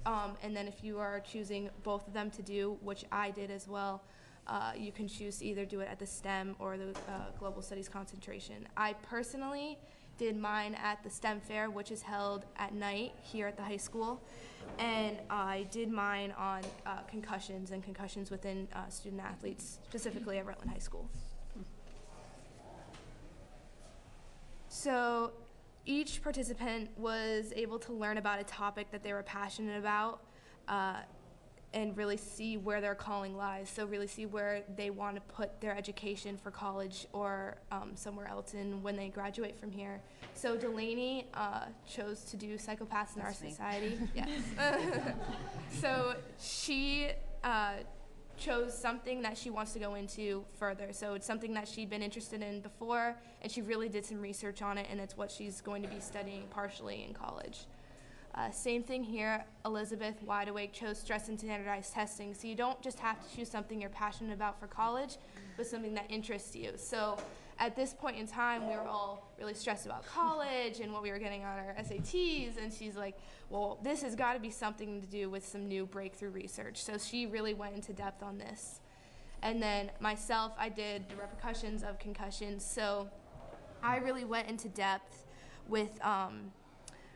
And then if you are choosing both of them to do, which I did as well, you can choose to either do it at the STEM or the Global Studies concentration. I personally did mine at the STEM fair, which is held at night here at the high school, and I did mine on concussions and concussions within student athletes, specifically at Rutland High School. So each participant was able to learn about a topic that they were passionate about, and really see where their calling lies. So really see where they want to put their education for college or somewhere else in when they graduate from here. So Delaney chose to do Psychopaths in Our Society. Yes. So she chose something that she wants to go into further. So it's something that she'd been interested in before, and she really did some research on it, and it's what she's going to be studying partially in college. Same thing here, Elizabeth, wide awake, chose stress and standardized testing. So you don't just have to choose something you're passionate about for college, but something that interests you. So at this point in time, we were all really stressed about college and what we were getting on our SATs, and she's like, well, this has got to be something to do with some new breakthrough research. So she really went into depth on this. And then myself, I did the repercussions of concussions. So I really went into depth with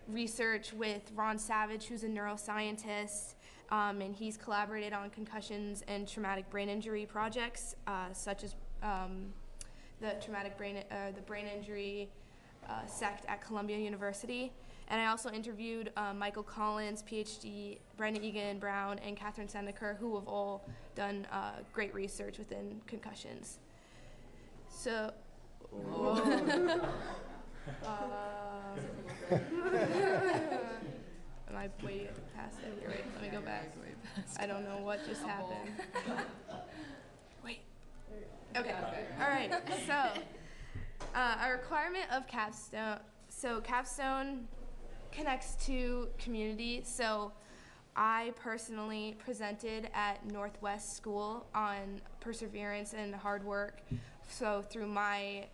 research with Ron Savage, who's a neuroscientist, and he's collaborated on concussions and traumatic brain injury projects, such as the brain injury sect at Columbia University. And I also interviewed Michael Collins, PhD, Brandon Egan Brown, and Catherine Sendeker, who have all done great research within concussions. So, am I way past it? You're right. Let me go back. I don't know what just happened. Wait. Okay. All right. So, a requirement of capstone. So, capstone connects to community. So, I personally presented at Northwest School on perseverance and hard work. So, through my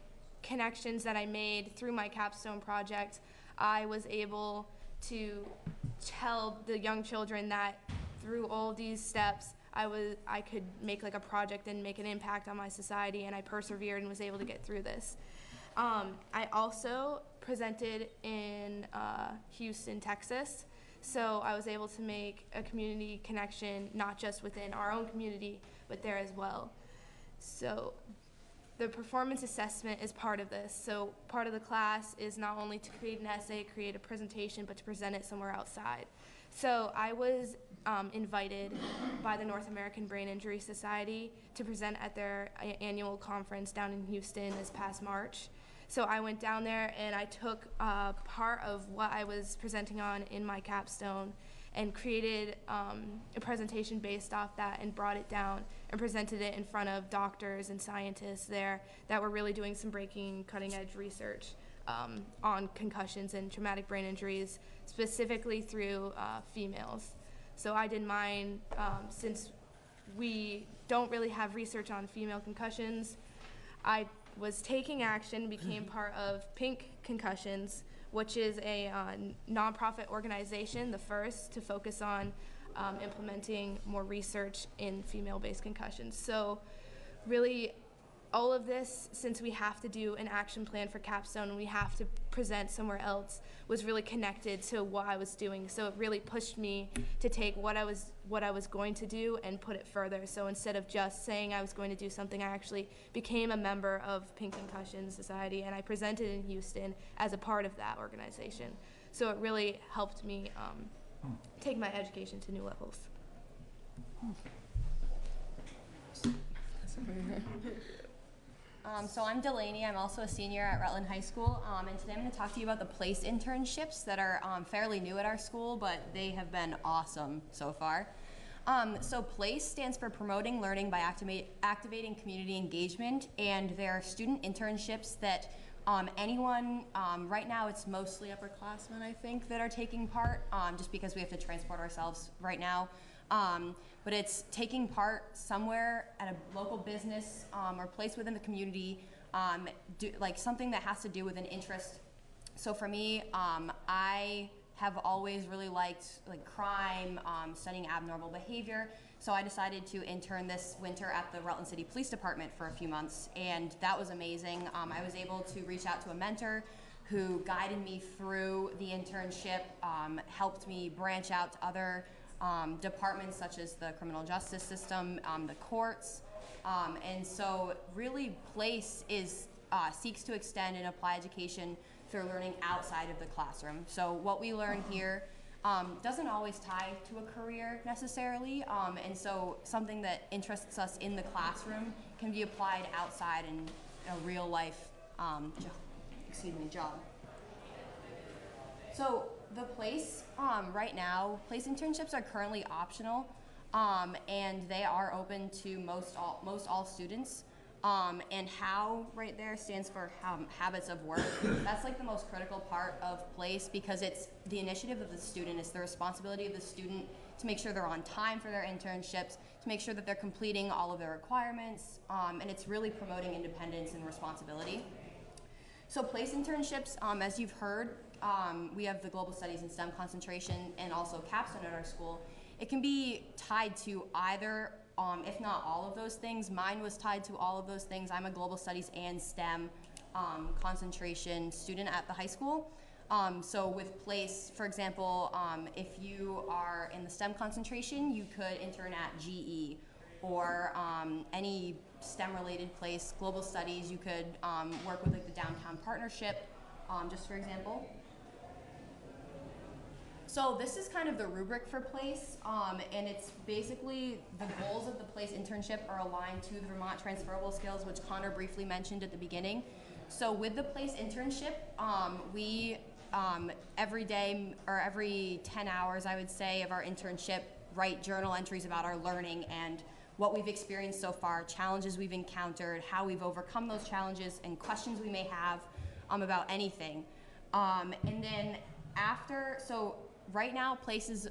connections that I made through my capstone project, I was able to tell the young children that through all these steps, I could make like a project and make an impact on my society, and I persevered and was able to get through this. I also presented in Houston, Texas, so I was able to make a community connection, not just within our own community, but there as well. So the performance assessment is part of this. So part of the class is not only to create an essay, create a presentation, but to present it somewhere outside. So I was invited by the North American Brain Injury Society to present at their annual conference down in Houston this past March. So I went down there and I took part of what I was presenting on in my capstone and created a presentation based off that and brought it down and presented it in front of doctors and scientists there that were really doing some breaking, cutting-edge research on concussions and traumatic brain injuries, specifically through females. So I did mine since we don't really have research on female concussions. I was taking action, became part of Pink Concussions, which is a nonprofit organization, the first to focus on implementing more research in female-based concussions. So really, all of this, since we have to do an action plan for capstone and we have to present somewhere else, was really connected to what I was doing. So it really pushed me to take what I was going to do and put it further. So instead of just saying I was going to do something, I actually became a member of Pink Concussion Society, and I presented in Houston as a part of that organization. So it really helped me take my education to new levels. So I'm Delaney. I'm also a senior at Rutland High School, and today I'm going to talk to you about the PLACE internships that are fairly new at our school, but they have been awesome so far. So PLACE stands for Promoting Learning by Activating Community Engagement, and they're student internships that anyone, right now it's mostly upperclassmen, I think, that are taking part, just because we have to transport ourselves right now. But it's taking part somewhere at a local business or place within the community, like something that has to do with an interest. So for me, I have always really liked like crime, studying abnormal behavior. So I decided to intern this winter at the Rutland City Police Department for a few months, and that was amazing. I was able to reach out to a mentor who guided me through the internship, helped me branch out to other departments such as the criminal justice system, the courts, and so really PLACE seeks to extend and apply education through learning outside of the classroom. So what we learn here doesn't always tie to a career necessarily, and so something that interests us in the classroom can be applied outside in a real life job. So the PLACE, right now, PLACE internships are currently optional, and they are open to most all students. And HOW right there stands for habits of work. That's like the most critical part of PLACE because it's the initiative of the student. It's the responsibility of the student to make sure they're on time for their internships, to make sure that they're completing all of their requirements, and it's really promoting independence and responsibility. So PLACE internships, as you've heard, we have the Global Studies and STEM concentration and also capstone at our school. It can be tied to either if not all of those things. Mine was tied to all of those things. I'm a Global Studies and STEM concentration student at the high school. So with PLACE, for example, if you are in the STEM concentration, you could intern at GE or any STEM-related place. Global Studies, you could work with like the Downtown Partnership, just for example. So this is kind of the rubric for PLACE, and it's basically the goals of the PLACE internship are aligned to the Vermont transferable skills, which Connor briefly mentioned at the beginning. So with the PLACE internship, we every day or every 10 hours, I would say, of our internship, write journal entries about our learning and what we've experienced so far, challenges we've encountered, how we've overcome those challenges, and questions we may have about anything. And then right now, PLACE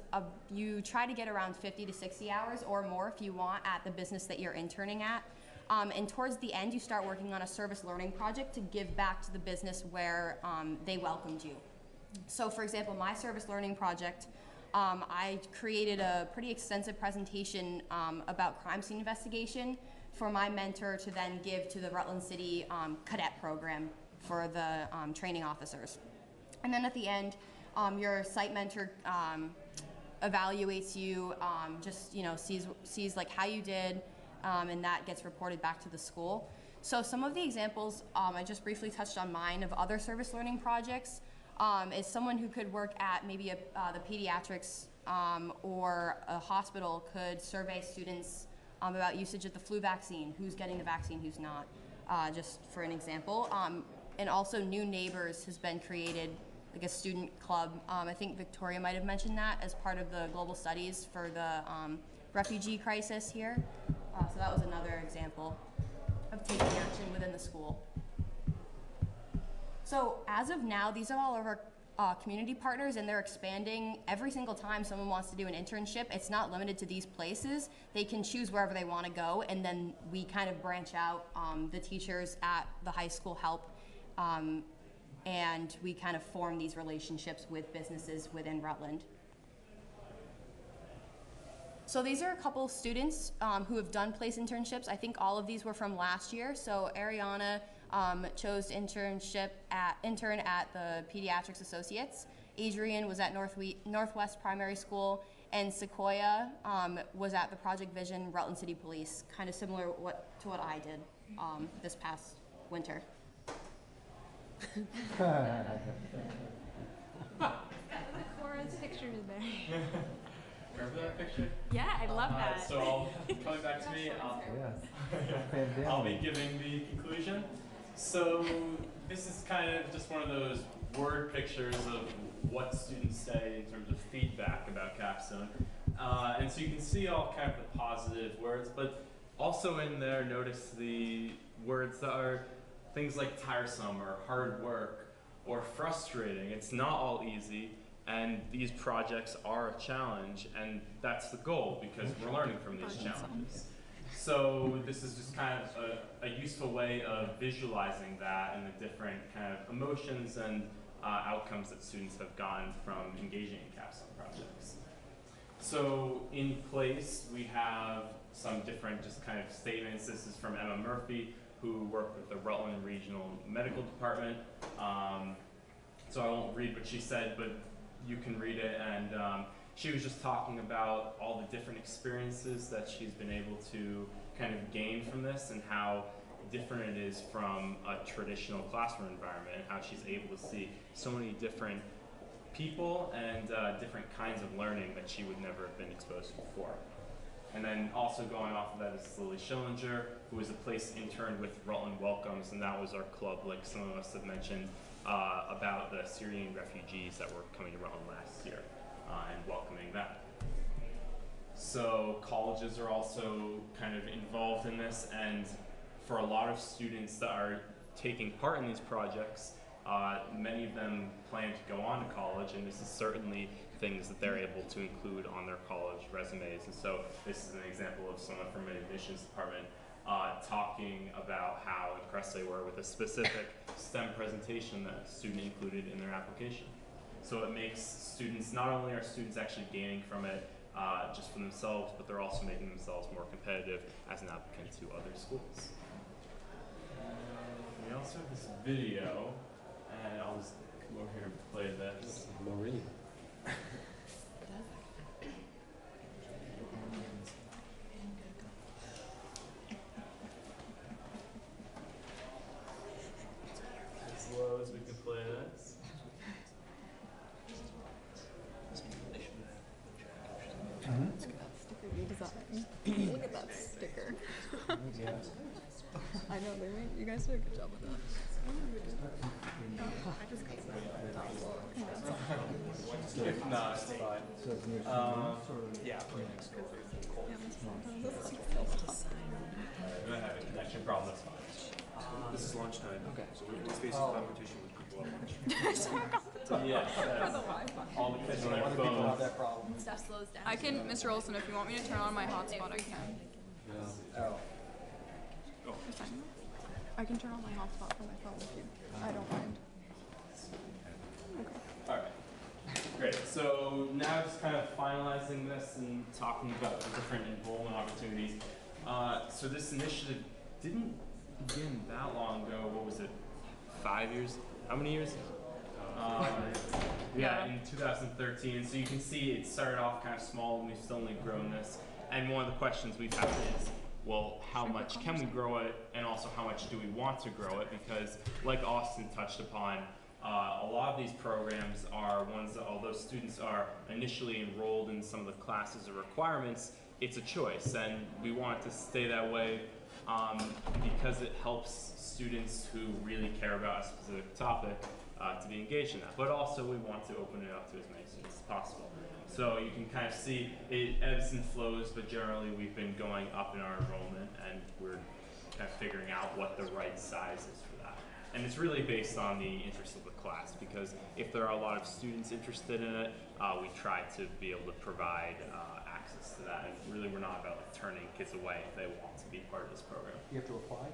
you try to get around 50 to 60 hours or more if you want at the business that you're interning at. And towards the end, you start working on a service learning project to give back to the business where they welcomed you. So for example, my service learning project, I created a pretty extensive presentation about crime scene investigation for my mentor to then give to the Rutland City cadet program for the training officers. And then at the end, your site mentor evaluates you, sees like how you did, and that gets reported back to the school. So some of the examples, I just briefly touched on mine of other service learning projects, is someone who could work at maybe the pediatrics or a hospital could survey students about usage of the flu vaccine, who's getting the vaccine, who's not, just for an example. And also New Neighbors has been created, like a student club. I think Victoria might have mentioned that as part of the global studies for the refugee crisis here. So that was another example of taking action within the school. So as of now, these are all of our community partners, and they're expanding every single time someone wants to do an internship. It's not limited to these places. They can choose wherever they want to go, and then we kind of branch out. The teachers at the high school help, and we kind of form these relationships with businesses within Rutland. So these are a couple students who have done PLACE internships. I think all of these were from last year. So Ariana chose intern at the Pediatrics Associates. Adrian was at Northwest Primary School, and Sequoia was at the Project Vision Rutland City Police, kind of similar to what I did this past winter. Cora's picture in there. Remember that picture? Yeah, I love that. So coming back to me, I'll be giving the conclusion. So this is kind of just one of those word pictures of what students say in terms of feedback about Capstone. And so you can see all kind of the positive words, but also in there notice the words that are things like tiresome or hard work or frustrating. It's not all easy, and these projects are a challenge, and that's the goal because we're learning from these challenges. So this is just kind of a useful way of visualizing that and the different kind of emotions and outcomes that students have gotten from engaging in capstone projects. So in place, we have some different just kind of statements. This is from Emma Murphy, who worked with the Rutland Regional Medical Department. So I won't read what she said, but you can read it. And she was just talking about all the different experiences that she's been able to kind of gain from this, and how different it is from a traditional classroom environment, and how she's able to see so many different people and different kinds of learning that she would never have been exposed to before. And then also going off of that is Lily Schillinger, who was a place intern with Rutland Welcomes, and that was our club, like some of us have mentioned, about the Syrian refugees that were coming to Rutland last year and welcoming them. So colleges are also kind of involved in this, and for a lot of students that are taking part in these projects, many of them plan to go on to college, and this is certainly things that they're able to include on their college resumes. And so this is an example of someone from an admissions department talking about how impressed they were with a specific STEM presentation that a student included in their application. So it makes students, not only are students actually gaining from it just for themselves, but they're also making themselves more competitive as an applicant to other schools. We also have this video, and I'll just come over here and play this. Maureen. As low as we can play this. Sticker redesign. Look at that sticker. I know you guys did a good job with that. I just got If not, it's fine. Yeah. We're gonna have a connection problem, that's fine. This is lunchtime. Okay. So we're facing competition with people at lunch. Yeah. All the kids on their phones. Stuff slows down. I can, Mr. Olson, if you want me to turn on my hotspot, I can. Oh. It's fine. I can turn on my hotspot from my phone if you. I don't mind. Okay. Alright. Great. So now just kind of finalizing this and talking about the different enrollment opportunities. So this initiative didn't begin that long ago. What was it? 5 years? How many years? Yeah, in 2013. So you can see it started off kind of small, and we've still only grown this. And one of the questions we've had is, well, how much can we grow it, and also how much do we want to grow it? Because like Austin touched upon, a lot of these programs are ones that, although students are initially enrolled in some of the classes or requirements, it's a choice, and we want it to stay that way because it helps students who really care about a specific topic to be engaged in that. But also we want to open it up to as many students as possible. So you can kind of see it ebbs and flows, but generally we've been going up in our enrollment, and we're kind of figuring out what the right size is for that. And it's really based on the interest of the class, because if there are a lot of students interested in it, we try to be able to provide access to that. And really we're not about like turning kids away if they want to be part of this program. You have to apply?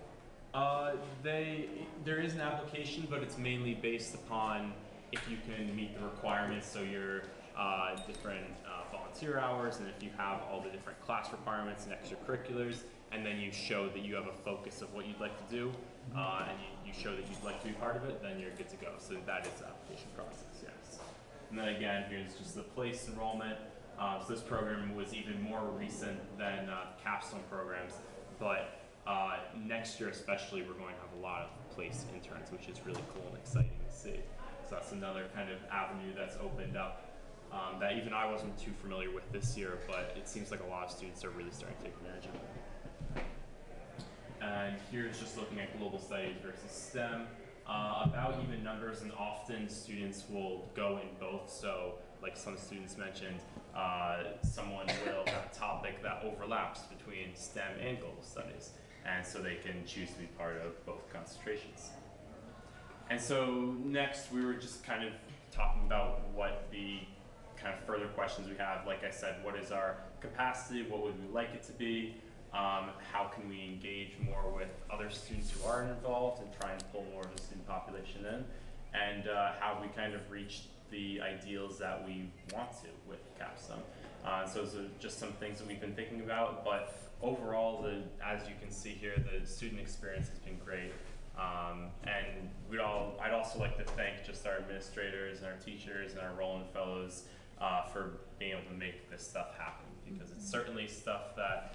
There is an application, but it's mainly based upon if you can meet the requirements, so your different volunteer hours, and if you have all the different class requirements and extracurriculars, and then you show that you have a focus of what you'd like to do, and you show that you'd like to be part of it, then you're good to go. So that is the application process, yes. And then again, here's just the place enrollment. So this program was even more recent than capstone programs, but next year especially, we're going to have a lot of place interns, which is really cool and exciting to see. So that's another kind of avenue that's opened up that even I wasn't too familiar with this year, but it seems like a lot of students are really starting to take advantage of it. And here's just looking at global studies versus STEM. About even numbers, and often students will go in both. So like some students mentioned, someone will have a topic that overlaps between STEM and global studies, and so they can choose to be part of both concentrations. And so next we were just kind of talking about what the kind of further questions we have. Like I said, what is our capacity? What would we like it to be? How can we engage more with other students who are involved and try and pull more of the student population in? and how we kind of reached the ideals that we want to with Capstone. So those are just some things that we've been thinking about, but overall, as you can see here, the student experience has been great. And I'd also like to thank just our administrators and our teachers and our Roland Fellows for being able to make this stuff happen, because it's certainly stuff that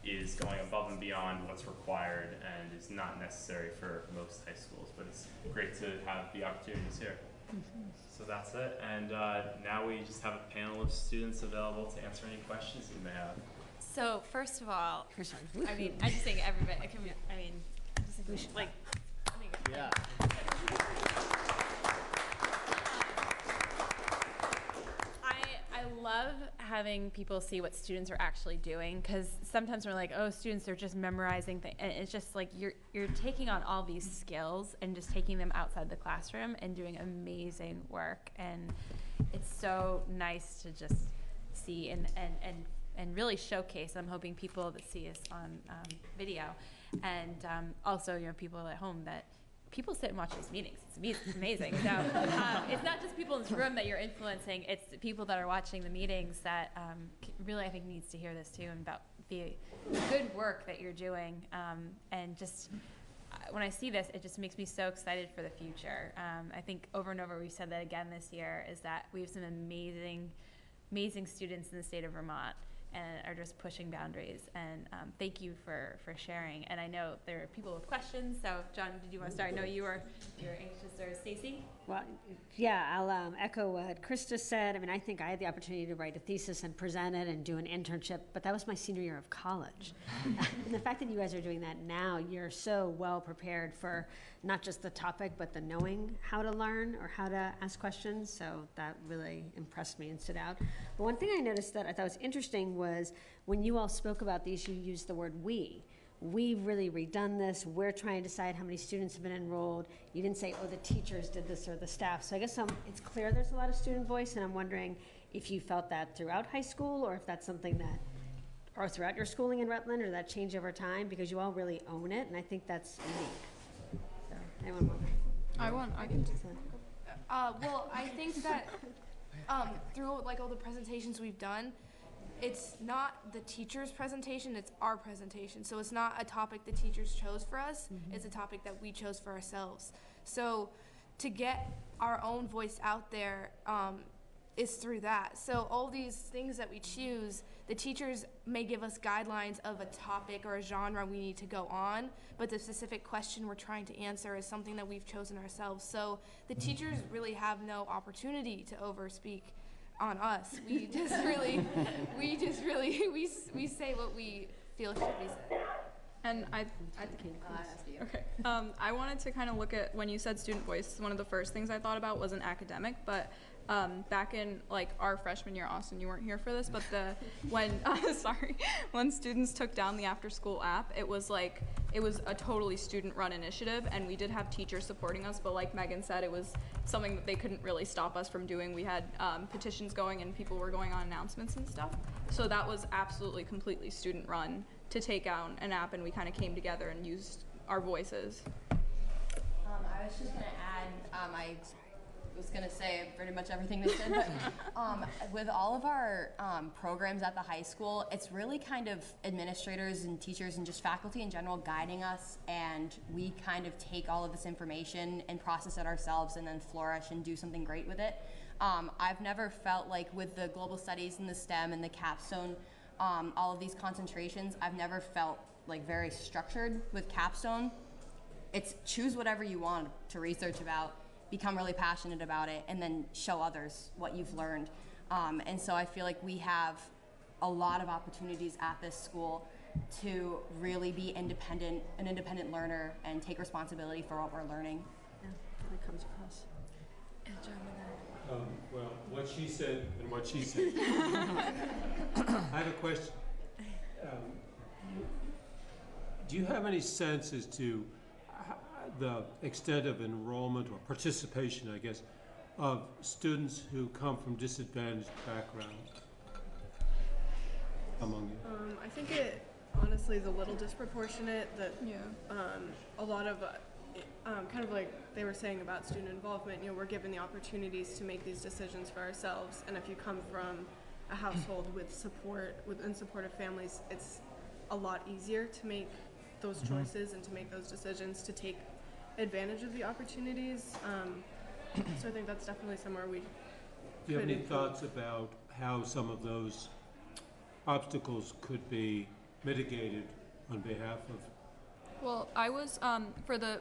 is going above and beyond what's required and is not necessary for most high schools, but it's great to have the opportunities here. So that's it, and now we just have a panel of students available to answer any questions you may have. So first of all, I mean, I just think everybody. I mean, I just think we should like. Yeah. I love having people see what students are actually doing, because sometimes we're like, oh, students are just memorizing things, and it's just like you're taking on all these skills and just taking them outside the classroom and doing amazing work, and it's so nice to just see and really showcase. I'm hoping people that see us on video, and also people at home, that people sit and watch these meetings. It's amazing. So it's not just people in this room that you're influencing, it's the people that are watching the meetings that really, I think, needs to hear this too, and about the good work that you're doing. And just when I see this, it just makes me so excited for the future. I think over and over, we've said that again this year, is that we have some amazing students in the state of Vermont, and are just pushing boundaries. And thank you for sharing. And I know there are people with questions. So John, did you want to start? I know you're anxious, or Stacy? Well, yeah, I'll echo what Krista said. I mean, I think I had the opportunity to write a thesis and present it and do an internship, but that was my senior year of college. And the fact that you guys are doing that now, you're so well prepared for not just the topic, but the knowing how to learn or how to ask questions. So that really impressed me and stood out. But one thing I noticed that I thought was interesting was when you all spoke about these, you used the word we. We've really redone this. We're trying to decide how many students have been enrolled. You didn't say, oh, the teachers did this or the staff. So I guess it's clear there's a lot of student voice, and I'm wondering if you felt that throughout high school, or if that's something that, or throughout your schooling in Rutland, or that changed over time, because you all really own it, and I think that's unique. So, anyone want? I can do Well, I think that through all the presentations we've done, it's not the teacher's presentation, it's our presentation. So it's not a topic the teachers chose for us, it's a topic that we chose for ourselves. So to get our own voice out there is through that. So all these things that we choose, the teachers may give us guidelines of a topic or a genre we need to go on, but the specific question we're trying to answer is something that we've chosen ourselves. So the teachers really have no opportunity to overspeak on us. We say what we feel should be said. And okay. I wanted to kind of look at, when you said student voice, one of the first things I thought about was an academic, but back in our freshman year, Austin, you weren't here for this, but when students took down the after school app, it was a totally student run initiative, and we did have teachers supporting us, but like Megan said, it was something that they couldn't really stop us from doing. We had petitions going, and people were going on announcements and stuff. So that was absolutely completely student run to take down an app, and we kind of came together and used our voices. I was just gonna add, I was gonna say pretty much everything they said, but with all of our programs at the high school, it's really kind of administrators and teachers and just faculty in general guiding us, and we kind of take all of this information and process it ourselves and then flourish and do something great with it. I've never felt like with the global studies and the STEM and the capstone, all of these concentrations, I've never felt like very structured with capstone. It's choose whatever you want to research about, become really passionate about it, and then show others what you've learned. And so I feel like we have a lot of opportunities at this school to really be an independent learner, and take responsibility for what we're learning. Yeah, that comes across. Well, what she said and what she said. I have a question. Do you have any sense as to the extent of enrollment or participation, I guess, of students who come from disadvantaged backgrounds among you? I think it honestly is a little disproportionate that a lot of kind of like they were saying about student involvement, we're given the opportunities to make these decisions for ourselves. And if you come from a household with supportive families, it's a lot easier to make those choices and to make those decisions, to take advantage of the opportunities. So I think that's definitely somewhere we Do you have any thoughts about how some of those obstacles could be mitigated on behalf of? Well, I was,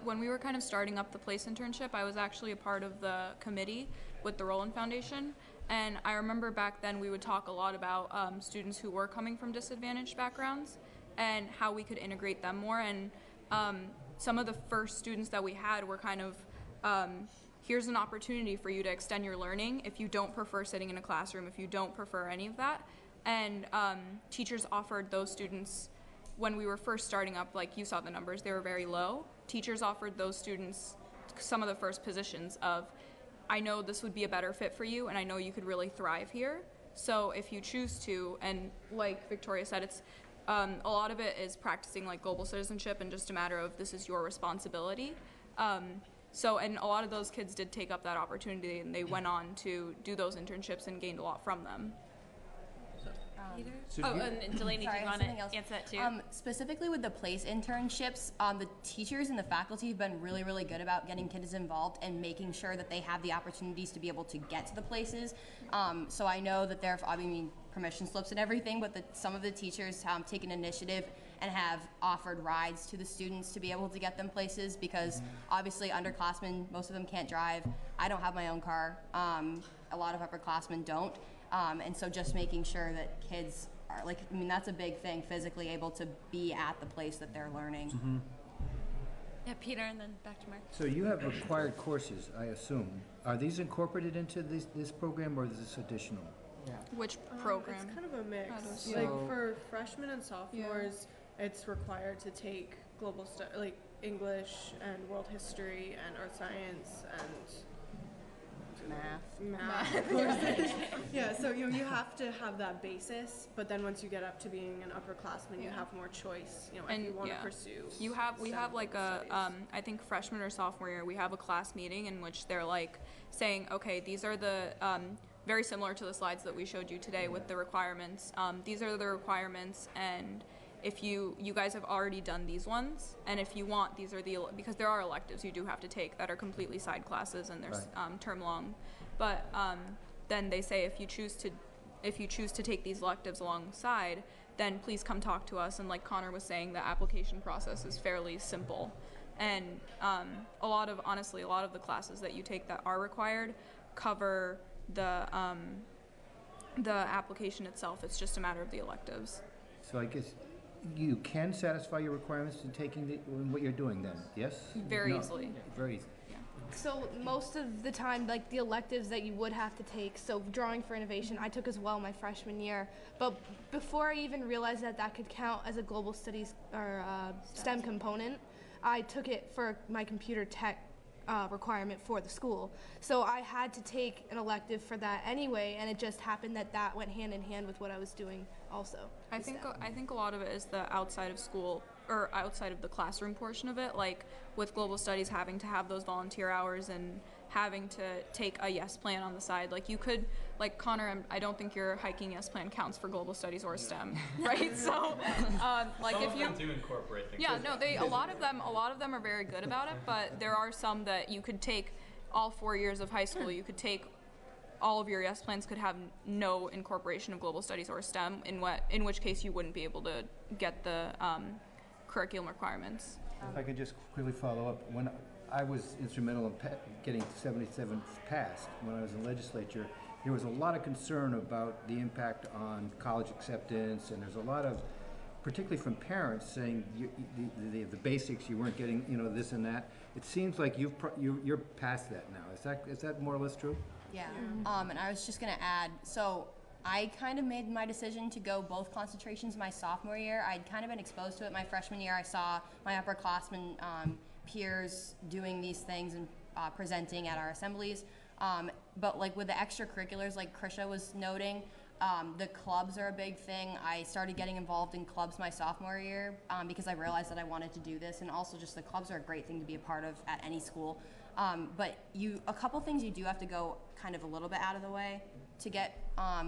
when we were kind of starting up the PLACE internship, I was actually a part of the committee with the Rowland Foundation. And I remember back then we would talk a lot about students who were coming from disadvantaged backgrounds and how we could integrate them more. And some of the first students that we had were kind of, here's an opportunity for you to extend your learning if you don't prefer sitting in a classroom, if you don't prefer any of that. And teachers offered those students, when we were first starting up, like you saw the numbers, they were very low. Teachers offered those students some of the first positions of, I know this would be a better fit for you, and I know you could really thrive here. So if you choose to, and like Victoria said, it's a lot of it is practicing like global citizenship and just a matter of this is your responsibility. And a lot of those kids did take up that opportunity, and they went on to do those internships and gained a lot from them. And Delaney, do you want to answer that too? Specifically with the PLACE internships, the teachers and the faculty have been really, really good about getting kids involved and making sure that they have the opportunities to be able to get to the places. So I know that there have, permission slips and everything, but some of the teachers have taken initiative and have offered rides to the students to be able to get them places, because obviously underclassmen, most of them can't drive. I don't have my own car. A lot of upperclassmen don't. And so just making sure that kids are that's a big thing, physically able to be at the place that they're learning. Mm-hmm. Yeah, Peter, and then back to Mark. So you have required courses, I assume. Are these incorporated into this program, or is this additional? Yeah. Which program? It's kind of a mix. Like for freshmen and sophomores, it's required to take global like English and world history and art science and math courses. Yeah, so you have to have that basis, but then once you get up to being an upperclassman, you have more choice, if you want to pursue. We have like I think freshman or sophomore year, we have a class meeting in which they're like saying, okay, these are the, very similar to the slides that we showed you today with the requirements. These are the requirements, and if you guys have already done these ones, and if you want, these are because there are electives you do have to take that are completely side classes, and there's term long, but then they say if you choose to take these electives alongside, then please come talk to us. And like Connor was saying, the application process is fairly simple, and a lot of the classes that you take that are required cover the application itself. It's just a matter of the electives. So I guess you can satisfy your requirements in taking what you're doing then, yes? Very easily. Very easily. Yeah. So most of the time, like the electives that you would have to take, so drawing for innovation, I took as well my freshman year. But before I even realized that could count as a global studies or STEM component, I took it for my computer tech requirement for the school. So I had to take an elective for that anyway, and it just happened that went hand in hand with what I was doing also. I think a lot of it is the outside of school or outside of the classroom portion of it, like with global studies having to have those volunteer hours and having to take a YES plan on the side. Like you could, like Connor, I don't think your hiking YES plan counts for global studies or STEM, right? So, like if you do incorporate things. Yeah, no, a lot of them are very good about it, but there are some that you could take all 4 years of high school. You could take all of your YES plans could have no incorporation of global studies or STEM, in which case you wouldn't be able to get the curriculum requirements. If I could just quickly follow up, when I was instrumental in getting 77 passed when I was in the legislature, there was a lot of concern about the impact on college acceptance, and there's a lot of, particularly from parents, saying the basics, you weren't getting, this and that. It seems like you're past that now. Is that more or less true? Yeah. And I was just going to add, so I kind of made my decision to go both concentrations my sophomore year. I'd kind of been exposed to it my freshman year. I saw my upperclassmen peers doing these things and presenting at our assemblies. But like with the extracurriculars, like Krisha was noting, The clubs are a big thing. I started getting involved in clubs my sophomore year because I realized that I wanted to do this, and also just the clubs are a great thing to be a part of at any school. But a couple things you do have to go kind of a little bit out of the way to get,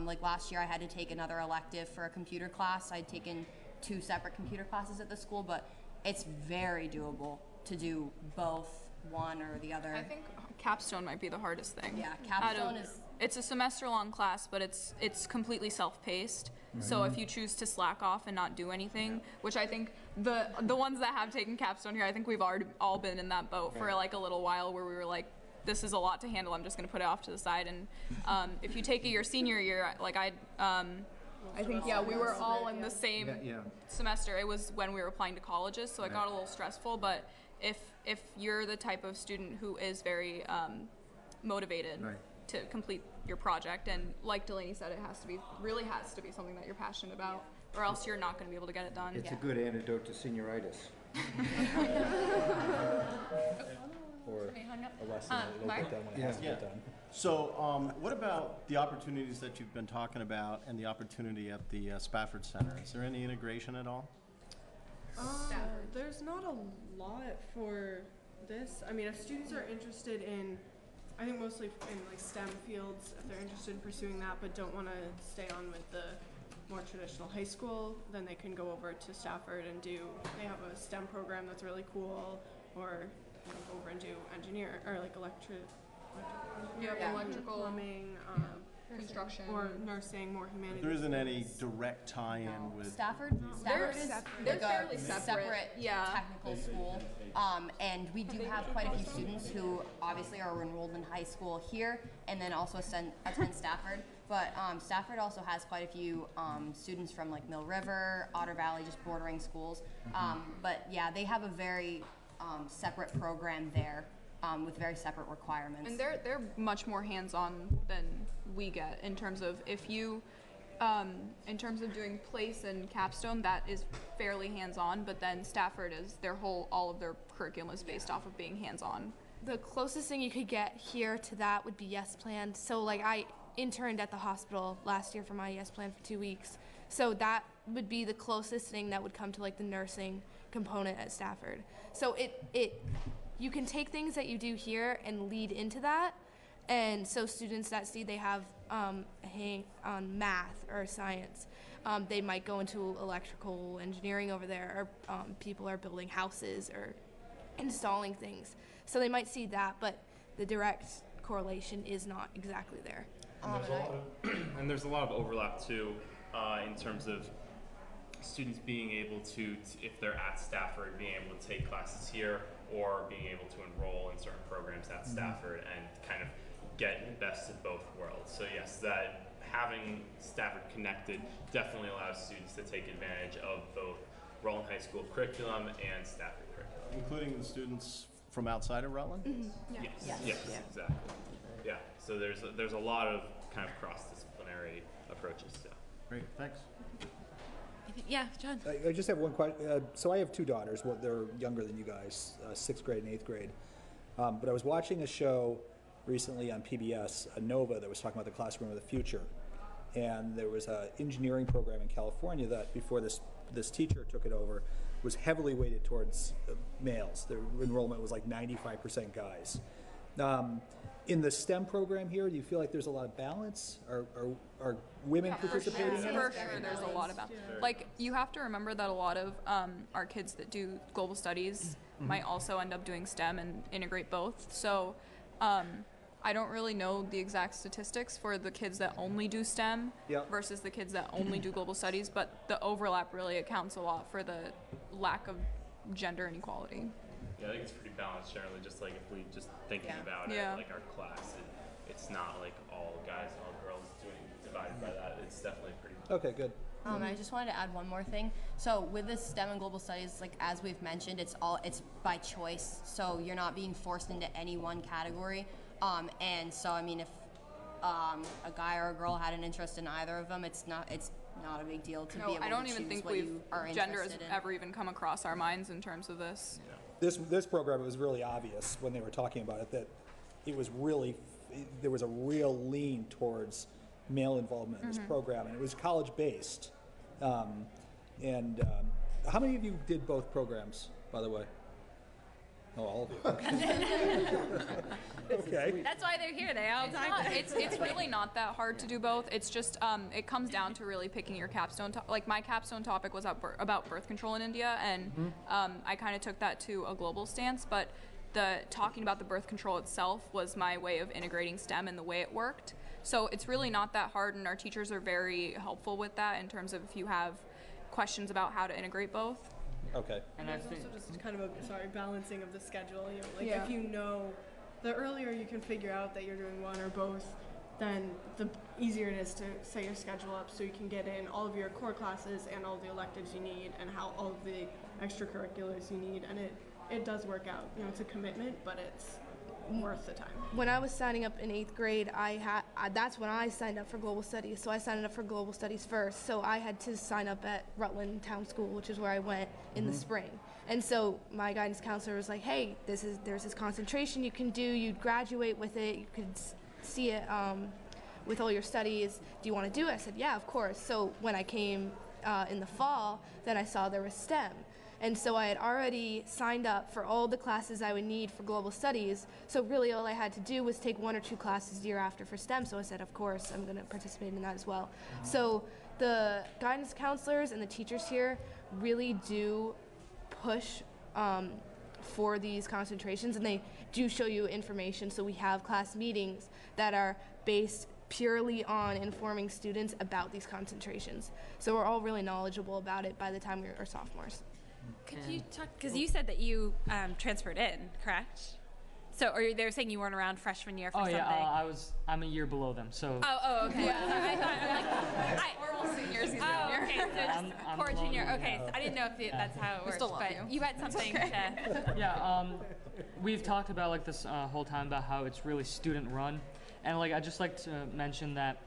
like last year I had to take another elective for a computer class. I'd taken 2 separate computer classes at the school, but it's very doable to do both, one or the other. I think capstone might be the hardest thing. Yeah, capstone is... It's a semester-long class, but it's completely self-paced. So if you choose to slack off and not do anything, which I think the ones that have taken capstone here, I think we've already all been in that boat for like a little while, where we were like, this is a lot to handle, I'm just going to put it off to the side. And if you take it your senior year, like I think, yeah, we were all in the same semester. It was when we were applying to colleges, so it got a little stressful. But if you're the type of student who is very motivated to complete your project, and like Delaney said, it really has to be something that you're passionate about, or else you're not going to be able to get it done. It's a good antidote to senioritis. Or a lesson that will get done when it has to get done. So what about the opportunities that you've been talking about and the opportunity at the Spafford Center? Is there any integration at all? There's not a lot for this. I mean, if students are interested in, I think mostly in like STEM fields, if they're interested in pursuing that but don't want to stay on with the more traditional high school, then they can go over to Stafford and they have a STEM program that's really cool, or go over and do engineer or like electrical, plumbing, construction, or nursing, more humanities. There isn't any direct tie-in with Stafford is they're fairly separate. Technical school, and we do have quite a few students who obviously are enrolled in high school here and then also attend Stafford. But Stafford also has quite a few students from like Mill River, Otter Valley, just bordering schools. But yeah, they have a very separate program there with very separate requirements. And they're much more hands-on than we get in terms of in terms of doing place and capstone, that is fairly hands-on, but then Stafford is all of their curriculum is based off of being hands-on. The closest thing you could get here to that would be Yes Plan. So like I interned at the hospital last year for my Yes Plan for 2 weeks. So that would be the closest thing that would come to like the nursing component at Stafford. So you can take things that you do here and lead into that. And so students that see they have a hang on math or science, they might go into electrical engineering over there, or people are building houses or installing things. So they might see that, but the direct correlation is not exactly there. And there's a lot of overlap too, in terms of students being able to, if they're at Stafford, being able to take classes here, or being able to enroll in certain programs at Stafford and kind of get best of both worlds. So yes, that having Stafford connected definitely allows students to take advantage of both Rutland High School curriculum and Stafford curriculum. including the students from outside of Rutland? Yes, exactly. Yeah, so there's a lot of kind of cross-disciplinary approaches. So. Great, thanks. Yeah, John. I just have one question. So I have 2 daughters. Well, they're younger than you guys, 6th grade and 8th grade. But I was watching a show recently on PBS, Nova, that was talking about the classroom of the future. And there was an engineering program in California that, before this teacher took it over, was heavily weighted towards males. The enrollment was like 95% guys. In the STEM program here, do you feel like there's a lot of balance? Are women participating in it? For sure, there's a lot of balance. Like, you have to remember that a lot of our kids that do global studies might also end up doing STEM and integrate both. So I don't really know the exact statistics for the kids that only do STEM versus the kids that only do global studies, but the overlap really accounts a lot for the lack of gender inequality. Yeah, I think it's pretty balanced generally, just like if we just thinking about it, like our class, it's not like all guys and all girls divided by that. It's definitely pretty. Okay, good. I just wanted to add one more thing. So with this STEM and global studies, like as we've mentioned, it's by choice. So you're not being forced into any one category. And so I mean, if a guy or a girl had an interest in either of them, it's not a big deal to be able to choose what you are interested in. I don't even think gender has ever even come across our minds in terms of this. Yeah. This program, it was really obvious when they were talking about it that it was really, there was a real lean towards male involvement in this program, and it was college-based. And how many of you did both programs, by the way? Oh, all of you. Okay. That's why they're here. They all talk. It's really not that hard to do both. It's just it comes down to really picking your capstone. Like my capstone topic was about birth control in India, and I kind of took that to a global stance. But talking about the birth control itself was my way of integrating STEM and the way it worked. So it's really not that hard, and our teachers are very helpful with that in terms of if you have questions about how to integrate both. Okay. And there's also just kind of a balancing of the schedule. You know, like if you know, the earlier you can figure out that you're doing one or both, then the easier it is to set your schedule up so you can get in all of your core classes and all the electives you need and all of the extracurriculars you need, and it does work out. You know, it's a commitment, but it's worth the time. When I was signing up in 8th grade, that's when I signed up for global studies. So I signed up for global studies first. So I had to sign up at Rutland Town School, which is where I went in the spring. And so my guidance counselor was like, hey, there's this concentration you can do. You'd graduate with it. You could see it with all your studies. Do you want to do it? I said, yeah, of course. So when I came in the fall, then I saw there was STEM. And so I had already signed up for all the classes I would need for global studies. So really all I had to do was take 1 or 2 classes the year after for STEM. So I said, of course, I'm going to participate in that as well. So the guidance counselors and the teachers here really do push for these concentrations, and they do show you information. So we have class meetings that are based purely on informing students about these concentrations. So we're all really knowledgeable about it by the time we are sophomores. Could you talk, because you said that you transferred in, correct? So, or they were saying you weren't around freshman year for something? I'm a year below them, so. Oh, okay. Yeah. We're all seniors. He's Oh, okay, so just I'm poor junior. below, Okay, so I didn't know if that's how it works, still love but you. had something to. Yeah, we've talked about like this whole time about how it's really student run, and like I'd just like to mention that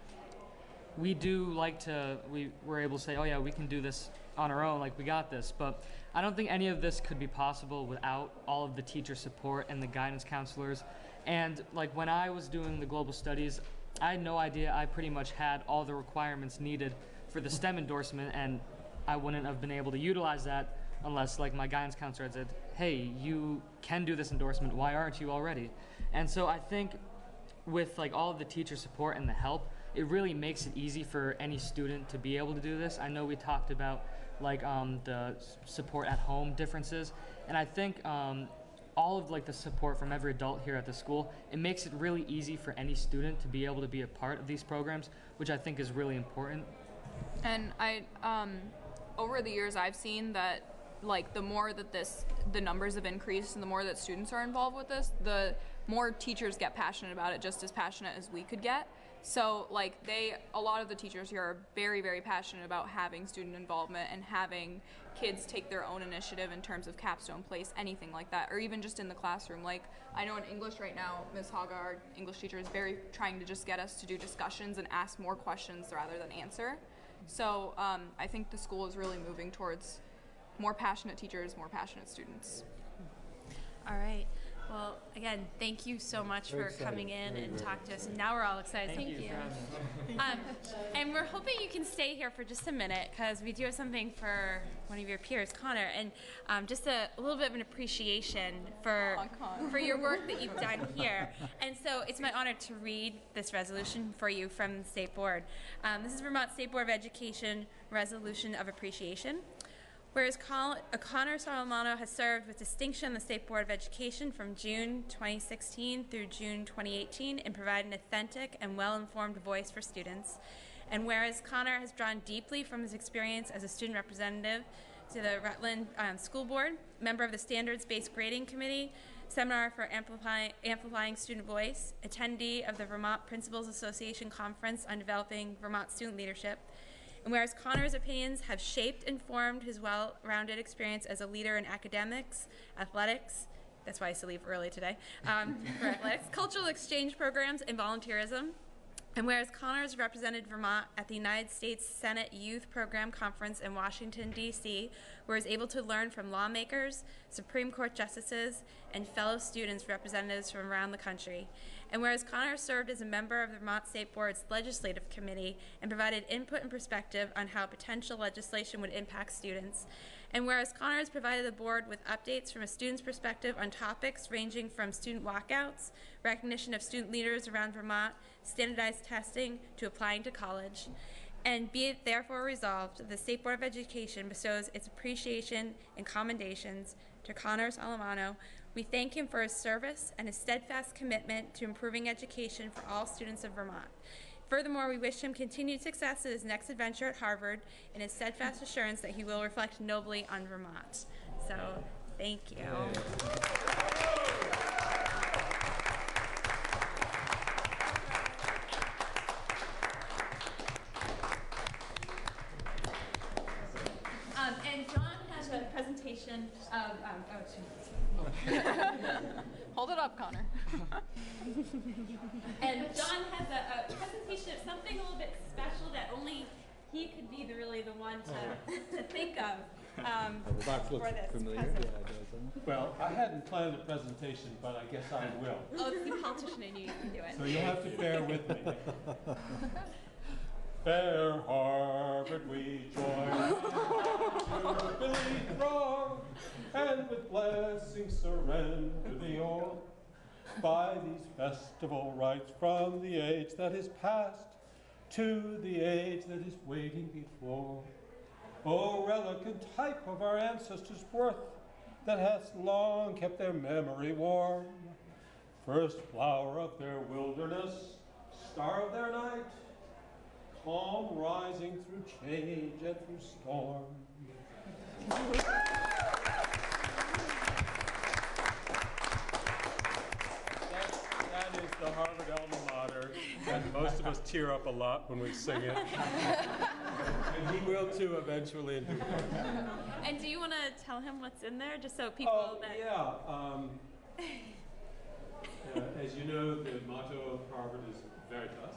we do like to, we're able to say, oh yeah, we can do this on our own, like we got this, but I don't think any of this could be possible without all of the teacher support and the guidance counselors. And like when I was doing the global studies, I had no idea I pretty much had all the requirements needed for the STEM endorsement, and I wouldn't have been able to utilize that unless like my guidance counselor had said, hey, you can do this endorsement, why aren't you already? And so I think with like all of the teacher support and the help, it really makes it easy for any student to be able to do this. I know we talked about like the support at home differences, and I think all of like the support from every adult here at the school, it makes it really easy for any student to be able to be a part of these programs, which I think is really important. And I, over the years, I've seen that like the more that the numbers have increased and the more that students are involved with this, the more teachers get passionate about it, just as passionate as we could get. So like a lot of the teachers here are very, very passionate about having student involvement and having kids take their own initiative in terms of capstone place, anything like that, or even just in the classroom. Like I know in English right now, Ms. Haga, our English teacher, is very trying to just get us to do discussions and ask more questions rather than answer. So I think the school is really moving towards more passionate teachers, more passionate students. All right. Well, again, thank you so much for coming in and talking to us. And now we're all excited. Thank you. And we're hoping you can stay here for just a minute because we do have something for one of your peers, Connor, and just a little bit of an appreciation for your work that you've done here. And so it's my honor to read this resolution for you from the State Board. This is Vermont State Board of Education Resolution of Appreciation. Whereas Connor Salamano has served with distinction on the State Board of Education from June 2016 through June 2018 in providing an authentic and well-informed voice for students. And whereas Connor has drawn deeply from his experience as a student representative to the Rutland School Board, member of the Standards-Based Grading Committee, Seminar for Amplifying Student Voice, attendee of the Vermont Principals Association Conference on Developing Vermont Student Leadership, and whereas Connor's opinions have shaped and formed his well-rounded experience as a leader in academics, athletics, that's why I used to leave early today, for athletics, cultural exchange programs, and volunteerism. And whereas Connor has represented Vermont at the United States Senate Youth Program Conference in Washington, D.C., where he was able to learn from lawmakers, Supreme Court justices, and fellow students representatives from around the country. And whereas Connor served as a member of the Vermont State Board's Legislative Committee and provided input and perspective on how potential legislation would impact students. And whereas Connor has provided the board with updates from a student's perspective on topics ranging from student walkouts, recognition of student leaders around Vermont, standardized testing, to applying to college. And be it therefore resolved that the State Board of Education bestows its appreciation and commendations to Connor Salamano. We thank him for his service and his steadfast commitment to improving education for all students of Vermont. Furthermore, we wish him continued success in his next adventure at Harvard and his steadfast assurance that he will reflect nobly on Vermont. So, thank you. And John has a presentation of, Hold it up, Connor. and John has a presentation of something a little bit special that only he could be really the one to think of The box looks for this familiar. present. Yeah, it does, doesn't it? Well, I hadn't planned a presentation, but I guess I will. Oh, it's the politician in you, you can do it. So you'll have to bear with me. Fair Harvard we join to Billy throng, and with blessings surrender thee all. By these festival rites from the age that is past to the age that is waiting before. O relic and type of our ancestors' worth, that hast long kept their memory warm. First flower of their wilderness, star of their night, calm rising through change and through storm. That is the Harvard alma mater, and most of us tear up a lot when we sing it. And he will too eventually in due course. And do you want to tell him what's in there, just so people As you know, the motto of Harvard is Veritas.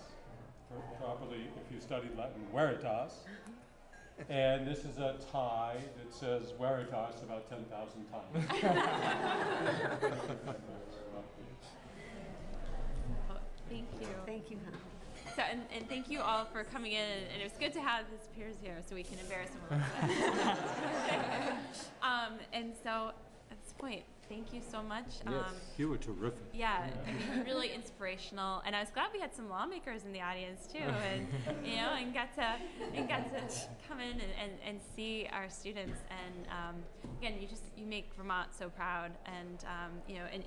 Properly, if you studied Latin, Veritas. And this is a tie that says Veritas about 10,000 times. Well, thank you. Thank you, Hannah. So, and thank you all for coming in, and it was good to have his peers here so we can embarrass him a little bit. And so, at this point, thank you so much. Yes, you were terrific. Yeah, I mean, really inspirational, and I was glad we had some lawmakers in the audience too, and and got to come in and see our students. And again, you make Vermont so proud, and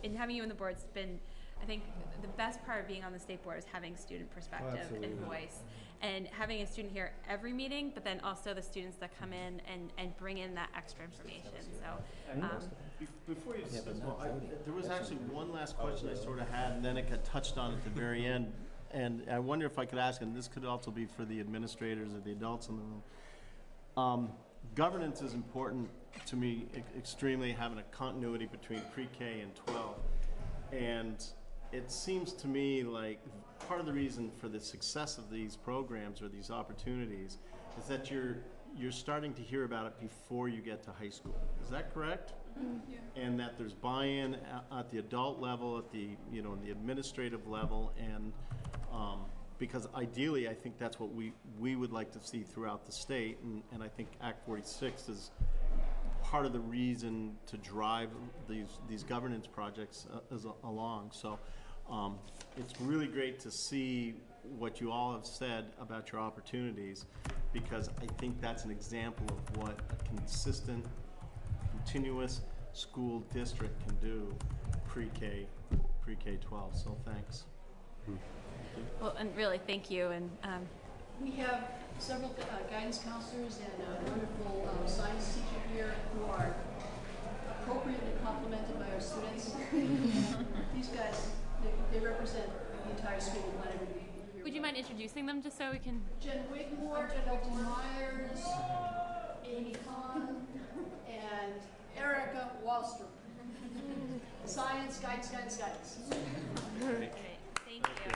and having you on the board's been, I think, the best part of being on the state board is having student perspective and voice, and having a student here every meeting, but then also the students that come in and bring in that extra information. So. Before you there was actually one last question I sort of had, and then it got touched on at the very end. And I wonder if I could ask, and this could also be for the administrators or the adults in the room. Governance is important to me, extremely, having a continuity between pre-K and 12. And it seems to me like part of the reason for the success of these programs or these opportunities is that you're starting to hear about it before you get to high school. Is that correct? Yeah. And that there's buy-in at the adult level, at the the administrative level, and because ideally I think that's what we would like to see throughout the state, and I think Act 46 is part of the reason to drive these governance projects along. So it's really great to see what you all have said about your opportunities, because I think that's an example of what a consistent, continuous school district can do pre-K 12. So thanks. Well, and really, thank you. And we have several guidance counselors and a wonderful science teacher here who are appropriately complimented by our students. These guys, they represent the entire school of Leonard. Would you mind introducing them just so we can? Jen Wigmore, Dr. Myers, Amy Kahn, and Erica Wallstrom. Science, guidance. Great. Thank you.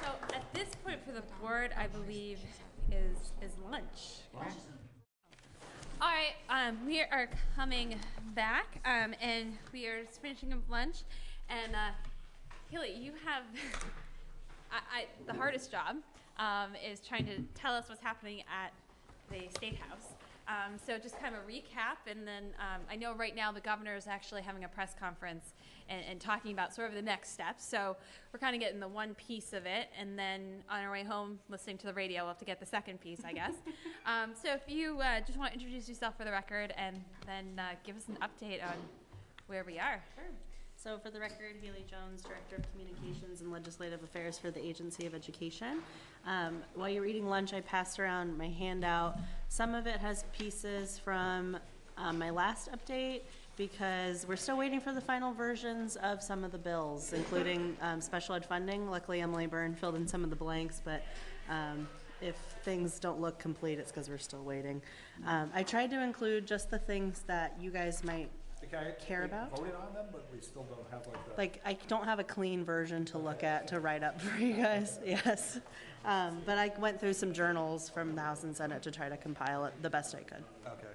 So at this point for the board, I believe is lunch. All right, we are coming back, and we are finishing up lunch. And Haley, you have the hardest job is trying to tell us what's happening at the State House. So just kind of a recap, and then I know right now the governor is actually having a press conference and talking about sort of the next steps. So we're kind of getting the one piece of it, and then on our way home, listening to the radio, we'll have to get the second piece, I guess. So if you just want to introduce yourself for the record, and then give us an update on where we are. Sure. So for the record, Haley Jones, Director of Communications and Legislative Affairs for the Agency of Education. While you're eating lunch, I passed around my handout. Some of it has pieces from my last update because we're still waiting for the final versions of some of the bills, including special ed funding. Luckily, Emily Byrne filled in some of the blanks, but if things don't look complete, it's because we're still waiting. I tried to include just the things that you guys might care about. Voted on them, but we still don't have I don't have a clean version to look at to write up for you guys. Yes, but I went through some journals from the House and Senate to try to compile it the best I could. Okay.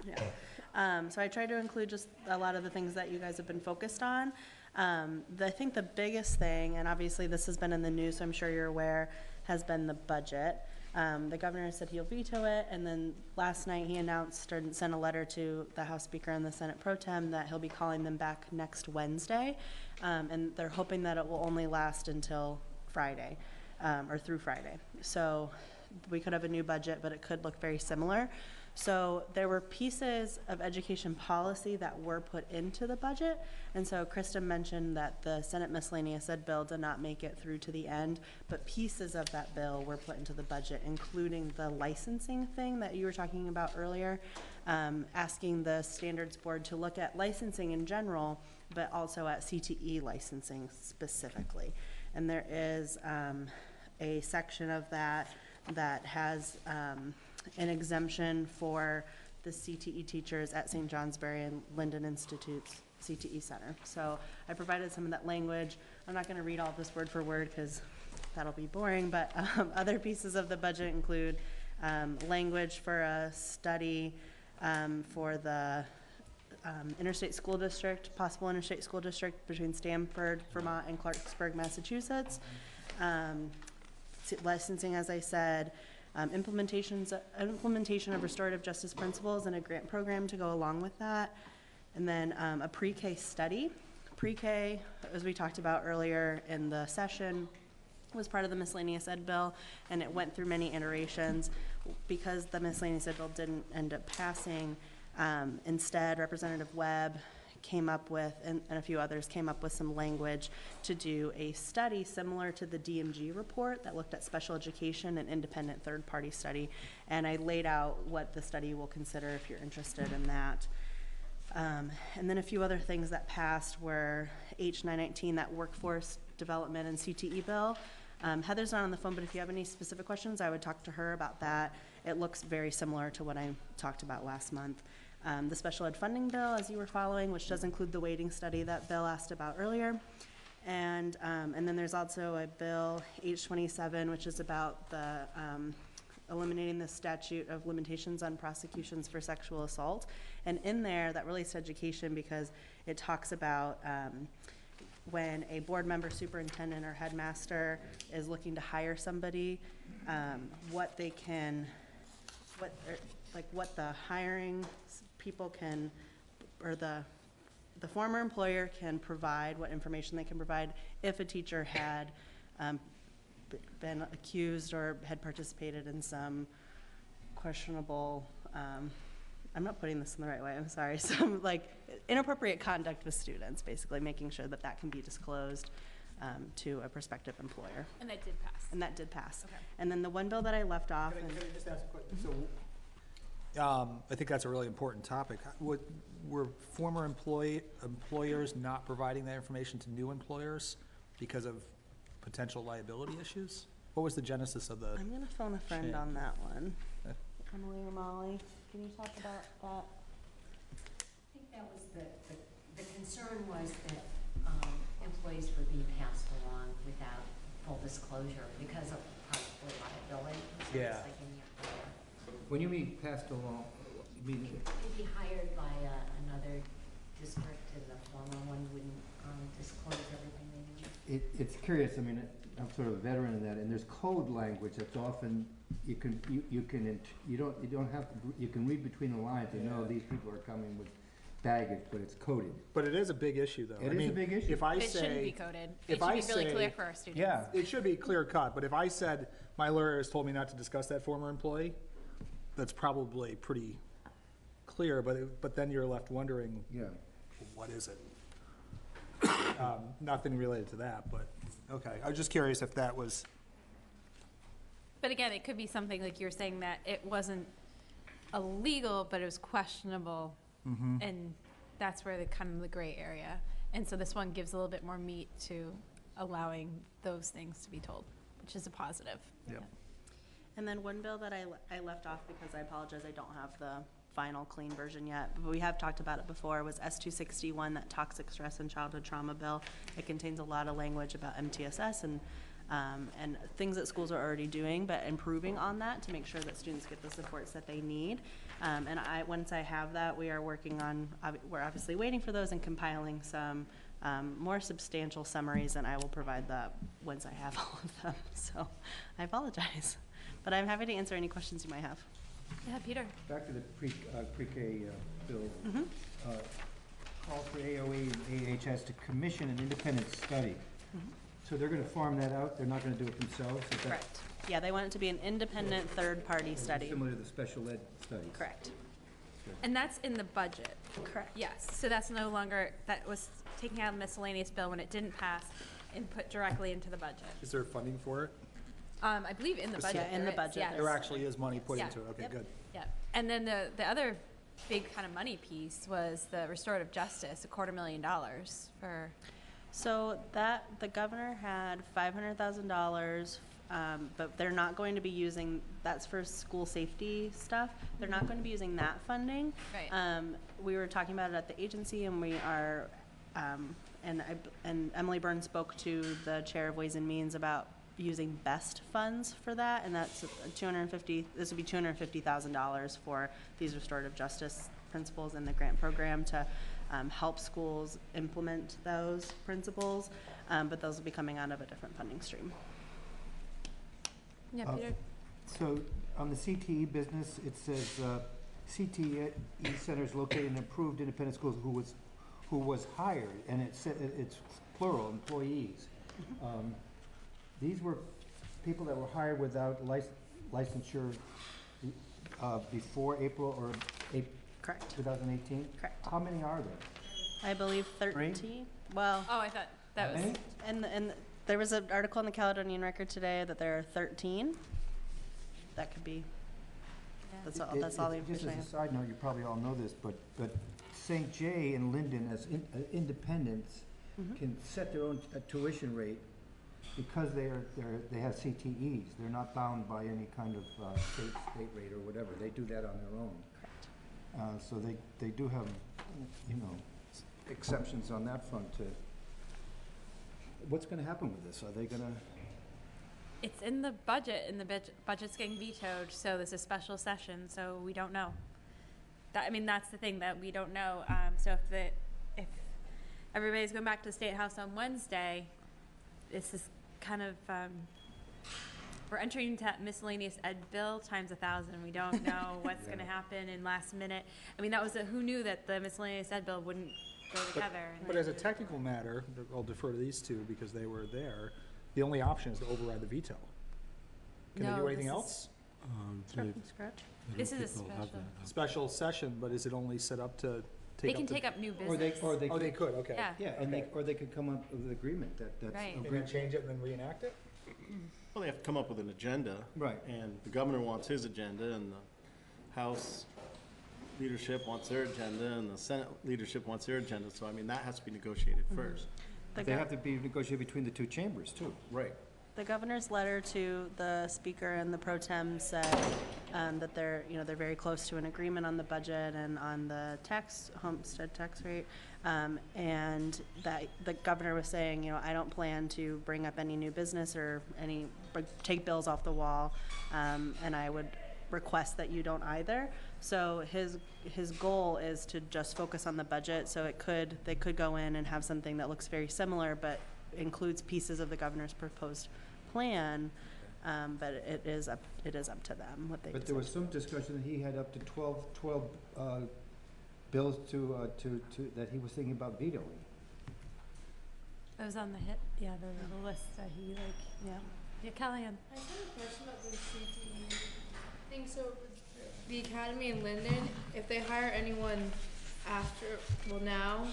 Yeah. So I tried to include just a lot of the things that you guys have been focused on. I think the biggest thing, and obviously this has been in the news, so I'm sure you're aware, has been the budget. The governor said he'll veto it, and then last night he announced or sent a letter to the House Speaker and the Senate Pro Tem that he'll be calling them back next Wednesday, and they're hoping that it will only last until Friday, or through Friday. So we could have a new budget, but it could look very similar. So there were pieces of education policy that were put into the budget, and so Krista mentioned that the Senate miscellaneous ed bill did not make it through to the end, but pieces of that bill were put into the budget, including the licensing thing that you were talking about earlier, asking the standards board to look at licensing in general, but also at CTE licensing specifically. And there is a section of that has an exemption for the CTE teachers at St. Johnsbury and Linden Institute's CTE Center. So I provided some of that language. I'm not going to read all of this word for word because that'll be boring, but other pieces of the budget include language for a study for the interstate school district, possible interstate school district between Stamford, Vermont, and Clarksburg, Massachusetts. Licensing, as I said, implementation of restorative justice principles and a grant program to go along with that, and then a pre-K study. Pre-K, as we talked about earlier in the session, was part of the miscellaneous ed bill, and it went through many iterations. Because the miscellaneous ed bill didn't end up passing, instead Representative Webb came up with, and a few others came up with some language to do a study similar to the DMG report that looked at special education, an independent third-party study, and I laid out what the study will consider if you're interested in that. And then a few other things that passed were H919, that workforce development and CTE bill. Heather's not on the phone, but if you have any specific questions, I would talk to her about that. It looks very similar to what I talked about last month. The special ed funding bill, as you were following, which does include the weighting study that Bill asked about earlier. And then there's also a bill, H27, which is about the eliminating the statute of limitations on prosecutions for sexual assault. And in there, that relates to education because it talks about when a board member, superintendent, or headmaster is looking to hire somebody, what they can, what the hiring people can, or the former employer can provide, what information they can provide if a teacher had been accused or had participated in some questionable, I'm not putting this in the right way, I'm sorry, some inappropriate conduct with students, basically making sure that that can be disclosed to a prospective employer. And that did pass. And that did pass. Okay. And then the one bill that I left off. Can I just ask a question? So, I think that's a really important topic. Were former employers not providing that information to new employers because of potential liability issues? What was the genesis of the? I'm going to phone a friend change? On that one. Emily or Molly, can you talk about that? I think that was the concern was that employees were being passed along without full disclosure because of possible liability. So Yeah. it's like in the employer. When you mean passed along, mean, Maybe hired by another district and the former one wouldn't disclose everything they knew. it's curious, I mean, I'm sort of a veteran in that, and there's code language that's often, you can read between the lines, you know these people are coming with baggage, but it's coded. But it is a big issue, though. It is a big issue. If I It say, shouldn't be coded. It if should I be really say- clear for our students. Yeah. it should be clear cut, but if I said, my lawyer has told me not to discuss that former employee, that's probably pretty clear, but then you're left wondering, Yeah. what is it? Nothing related to that, but, okay. I was just curious if that was, But again, it could be something like you were saying that it wasn't illegal, but it was questionable, and that's where the kind of the gray area. And so this one gives a little bit more meat to allowing those things to be told, which is a positive. Yep. And then one bill that I left off because I apologize, I don't have the final clean version yet, but we have talked about it before, was S-261, that toxic stress and childhood trauma bill. It contains a lot of language about MTSS and things that schools are already doing, but improving on that to make sure that students get the supports that they need. Once I have that, we are working on, we're obviously waiting for those and compiling some more substantial summaries, and I will provide that once I have all of them. So I apologize, but I'm happy to answer any questions you might have. Yeah, Peter. Back to the pre-K bill. Call for AOE and AHS to commission an independent study. So they're going to farm that out? They're not going to do it themselves? Is that Correct. Yeah, they want it to be an independent third-party study. similar to the special ed studies? Correct. And that's in the budget. Correct. Yes, so that's no longer, that was taking out a miscellaneous bill when it didn't pass and put directly into the budget. is there funding for it? I believe in the budget. Yeah, in there the is, budget yes. There actually is money put Yeah. into it, okay, Yep. good. Yeah, and then the other big kind of money piece was the restorative justice, $250,000 for. So that, the governor had $500,000, but they're not going to be using, that's for school safety stuff. They're not going to be using that funding. Right. We were talking about it at the agency, and we are, and Emily Byrne spoke to the chair of Ways and Means about using BEST funds for that, and that's this would be $250,000 for these restorative justice principles in the grant program to help schools implement those principles, but those will be coming out of a different funding stream. Yeah, Peter. So on the CTE business, it says CTE centers located in approved independent schools who was hired, and it's plural, employees. These were people that were hired without licensure before April or Correct. 2018? Correct. How many are there? I believe 13. Well, Oh, I thought that was. Many? and there was an article in the Caledonian Record today that there are 13. That could be. That's all the Just information I as a have. side note, you probably all know this, but St. J and Linden as independents can set their own tuition rate because they have CTEs. They're not bound by any kind of state rate or whatever. They do that on their own. Correct. So they do have, exceptions on that front too. What's going to happen with this? Are they going to? It's in the budget, and the budget's getting vetoed, so there's a special session, so we don't know. That's the thing, that we don't know. So if everybody's going back to the State House on Wednesday, this is kind of, we're entering into that miscellaneous ed bill times 1,000. We don't know what's going to happen in last minute. That was who knew that the miscellaneous ed bill wouldn't go together. But as a technical matter, I'll defer to these two because they were there, the only option is to override the veto. Can they do anything else? Start from scratch. This is a Special session, but is it only set up to They take can up the? take up new Or they, business. or they. Oh, they could, okay. Yeah. Yeah, and or they could come up with an agreement that's. Right. And then change it and then reenact it? Well, they have to come up with an agenda. Right. And the governor wants his agenda, and the House leadership wants their agenda, and the Senate leadership wants their agenda. So, that has to be negotiated first. They have to be negotiated between the two chambers too. Right. The governor's letter to the speaker and the pro tem said that they're very close to an agreement on the budget and on the homestead tax rate, and that the governor was saying, I don't plan to bring up any new business or take bills off the wall, and I would request that you don't either. So his goal is to just focus on the budget. So they could go in and have something that looks very similar, but includes pieces of the governor's proposed plan. But it is up to them what they. But there was some discussion that he had up to 12 bills that he was thinking about vetoing. It was on the the list that he Yeah, Kellyanne. I just have a question about the CTE thing. So, the academy in Linden, if they hire anyone now,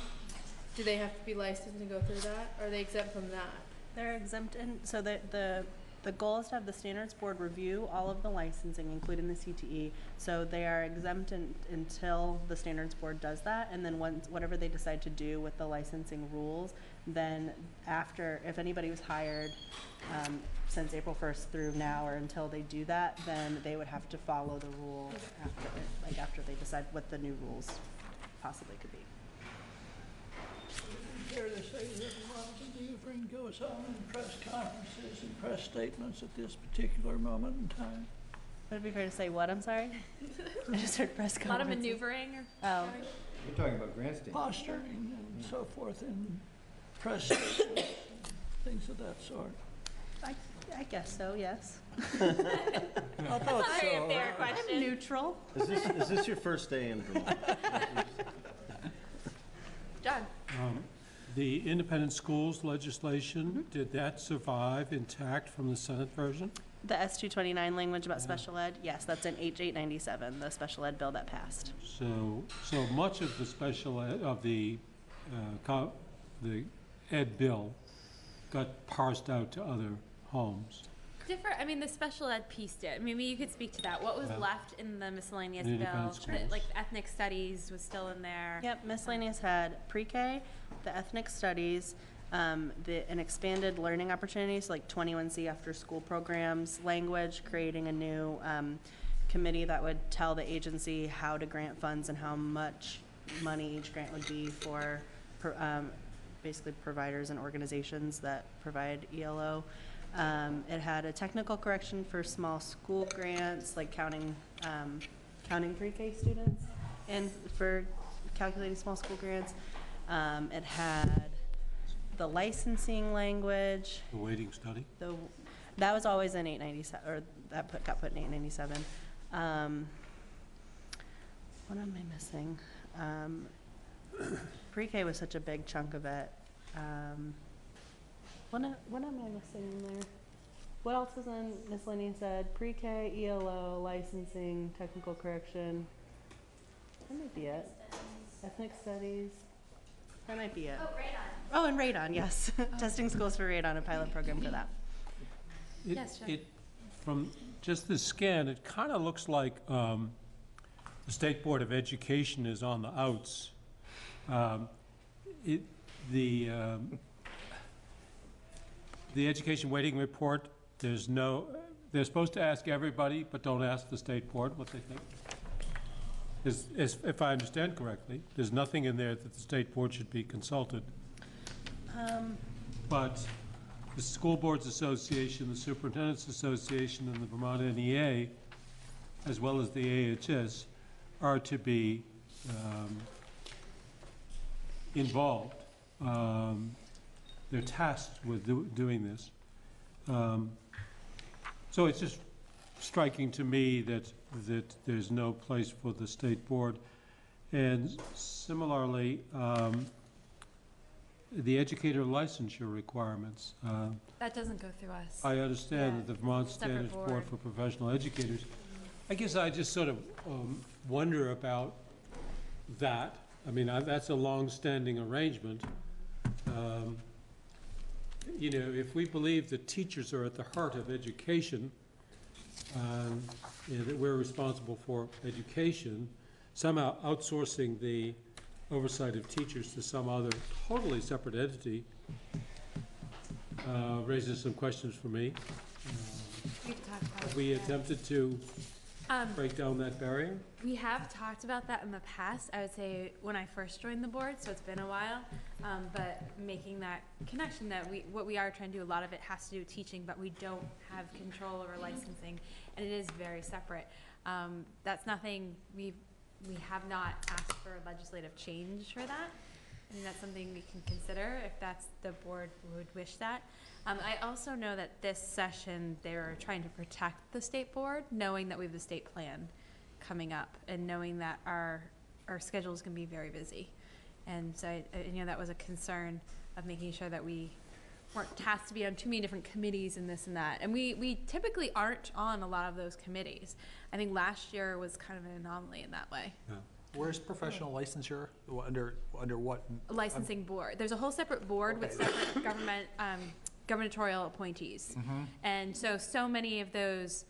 do they have to be licensed and go through that? Or are they exempt from that? They're exempt, and so the goal is to have the standards board review all of the licensing, including the CTE. So they are exempt until the standards board does that, and then whatever they decide to do with the licensing rules, then after, if anybody was hired since April 1st through now or until they do that, then they would have to follow the rules after they decide what the new rules possibly could be. Fair to say that Robinson Dufresne goes on in press conferences and press statements at this particular moment in time. Would it be fair to say what? I'm sorry. I just heard press conferences. A lot of maneuvering. Oh. You're talking about grandstanding. Posturing and so forth in press statements, things of that sort. I guess so. Yes. I thought so. Very fair question. I'm neutral. Is this your first day in Vermont? John. The independent schools legislation, did that survive intact from the Senate version? The S229 language about special ed, yes, that's in H897, the special ed bill that passed. So much of the special ed, of the ed bill got parsed out to other homes. I mean, the special ed piece did. Maybe you could speak to that. What was left in the miscellaneous bill? Like ethnic studies was still in there. Yep, miscellaneous had pre-K, the ethnic studies, an expanded learning opportunities like 21C after school programs, language, creating a new committee that would tell the agency how to grant funds and how much money each grant would be for basically providers and organizations that provide ELO. It had a technical correction for small school grants, like counting pre-K students, and for calculating small school grants. It had the licensing language. The waiting study. That was always in 897, or got put in 897. What am I missing? Pre-K was such a big chunk of it. What am I missing in there? What else was in miscellaneous ed? Pre-K, ELO, licensing, technical correction. That might be it. Ethnic studies. That might be it. Oh, radon. Oh, and radon, yes. Testing schools for radon, a pilot program for that. From just the scan, it kind of looks like the State Board of Education is on the outs. The education waiting report, they're supposed to ask everybody, but don't ask the State Board what they think. If I understand correctly, there's nothing in there that the State Board should be consulted. But the School Boards Association, the Superintendents Association, and the Vermont NEA, as well as the AHS, are to be involved. They're tasked with doing this. So it's just striking to me that there's no place for the State Board. And similarly, the educator licensure requirements. That doesn't go through us. I understand that the Vermont Standards Board for Professional Educators. I guess I just sort of wonder about that. I mean, that's a long-standing arrangement. You know, if we believe that teachers are at the heart of education, that we're responsible for education, somehow outsourcing the oversight of teachers to some other totally separate entity raises some questions for me. Have we attempted to break down that barrier? We have talked about that in the past. I would say when I first joined the board, so it's been a while, but making that connection that what we are trying to do, a lot of it has to do with teaching, but we don't have control over licensing, and it is very separate. That's nothing we have not asked for legislative change for that. I think that's something we can consider if that's the board would wish that. I also know that this session they're trying to protect the state board, knowing that we have the state plan coming up and knowing that our schedule is going to be very busy. And so I know that was a concern of making sure that we weren't tasked to be on too many different committees and this and that. And we typically aren't on a lot of those committees. I think last year was kind of an anomaly in that way. Yeah. Where's professional licensure? Under what? Licensing board. There's a whole separate board with separate gubernatorial appointees. And so many of those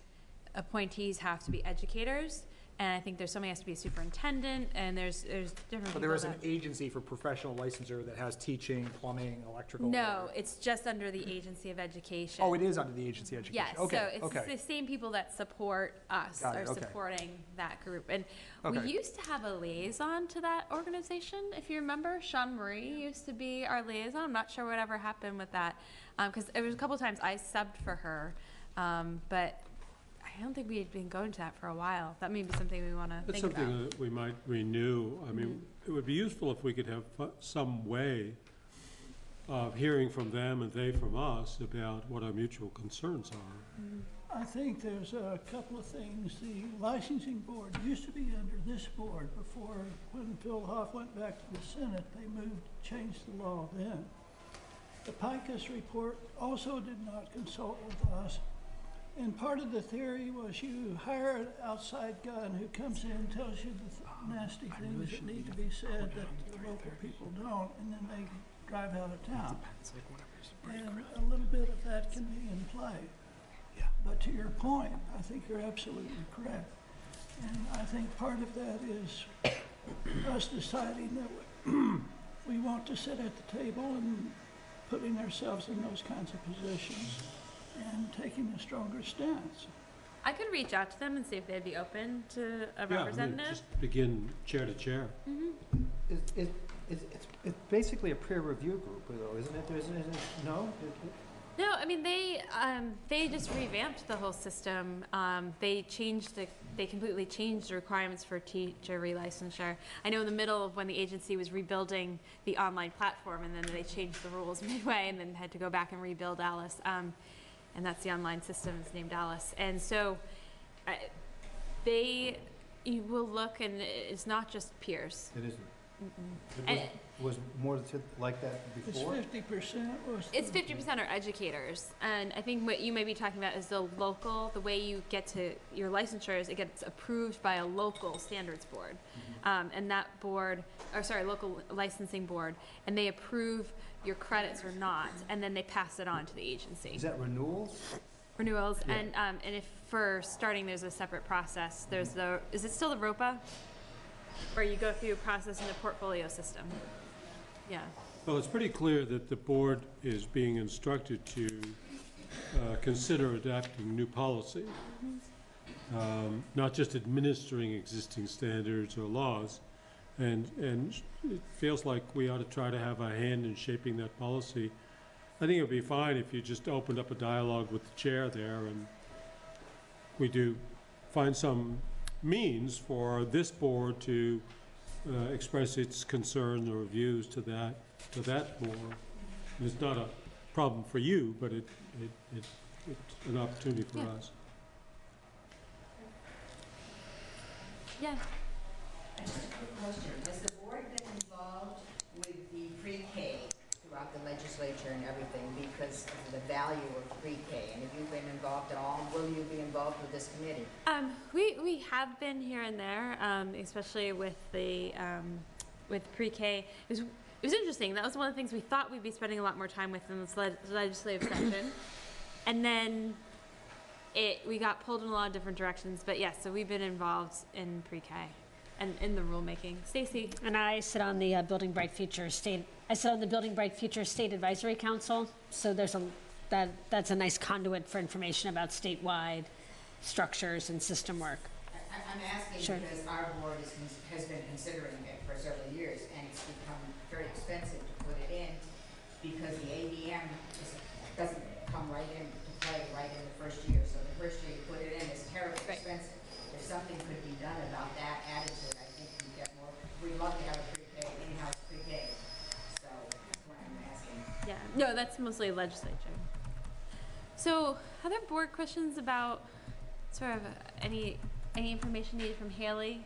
appointees have to be educators. And I think there's somebody has to be a superintendent, and there's different. But there is an agency for professional licensure that has teaching, plumbing, electrical. No, it's just under the Agency of Education. Oh, it is under the Agency of Education. Yes, Okay. so it's the same people that support us are supporting that group. And we used to have a liaison to that organization, if you remember. Sean Marie used to be our liaison. I'm not sure whatever happened with that, because there was a couple times I subbed for her, but I don't think we had been going to that for a while. That may be something we want to think about. It's something that we might renew. I mean, it would be useful if we could have some way of hearing from them and they from us about what our mutual concerns are. I think there's a couple of things. The licensing board used to be under this board before, when Phil Hoff went back to the Senate, they changed the law then. The PICUS report also did not consult with us. And part of the theory was you hire an outside gun who comes in and tells you the nasty things that need to be said that the local people don't, and then they drive out of town. And a little bit of that can be in play. But to your point, I think you're absolutely correct. And I think part of that is us deciding that we want to sit at the table and putting ourselves in those kinds of positions and taking a stronger stance. I could reach out to them and see if they'd be open to a representative. I mean, just begin chair to chair. It's basically a peer review group, though, isn't it? No? No, I mean they just revamped the whole system. They completely changed the requirements for teacher relicensure. I know in the middle of when the agency was rebuilding the online platform, and then they changed the rules midway, and then had to go back and rebuild Alice. And that's the online system. It's named Alice. And so you will look, and it's not just peers. It isn't. It was more like that before? It's 50%. It's 50% are educators. And I think what you may be talking about is the way you get to your licensure is it gets approved by a local standards board. And that local licensing board, and they approve your credits or not, and then they pass it on to the agency. Is that renewals? Renewals, yeah. And if for starting there's a separate process. There's is it still the ROPA? Where you go through a process in the portfolio system. Yeah. Well, it's pretty clear that the board is being instructed to consider adapting new policy, not just administering existing standards or laws. And it feels like we ought to try to have a hand in shaping that policy. I think it would be fine if you just opened up a dialogue with the chair there, and we do find some means for this board to express its concerns or views to that board. And it's not a problem for you, but it's an opportunity for us. Yeah. Just a quick question. Has the board been involved with the pre-K throughout the legislature and everything because of the value of pre-K? And have you been involved at all? Will you be involved with this committee? We have been here and there, especially with the with pre-K. It was interesting. That was one of the things we thought we'd be spending a lot more time with in this legislative session, and then we got pulled in a lot of different directions. But yes, so we've been involved in pre-K and in the rulemaking. Stacy. And I sit on the Building Bright Future State Advisory Council. So that's a nice conduit for information about statewide structures and system work. I'm asking because our board has been considering it for several years, and it's become very expensive to put it in because the ADM doesn't come right into play right in the first year. So the first year you put it in is terribly expensive. There's something No, that's mostly legislature. So, other board questions about sort of any information needed from Haley?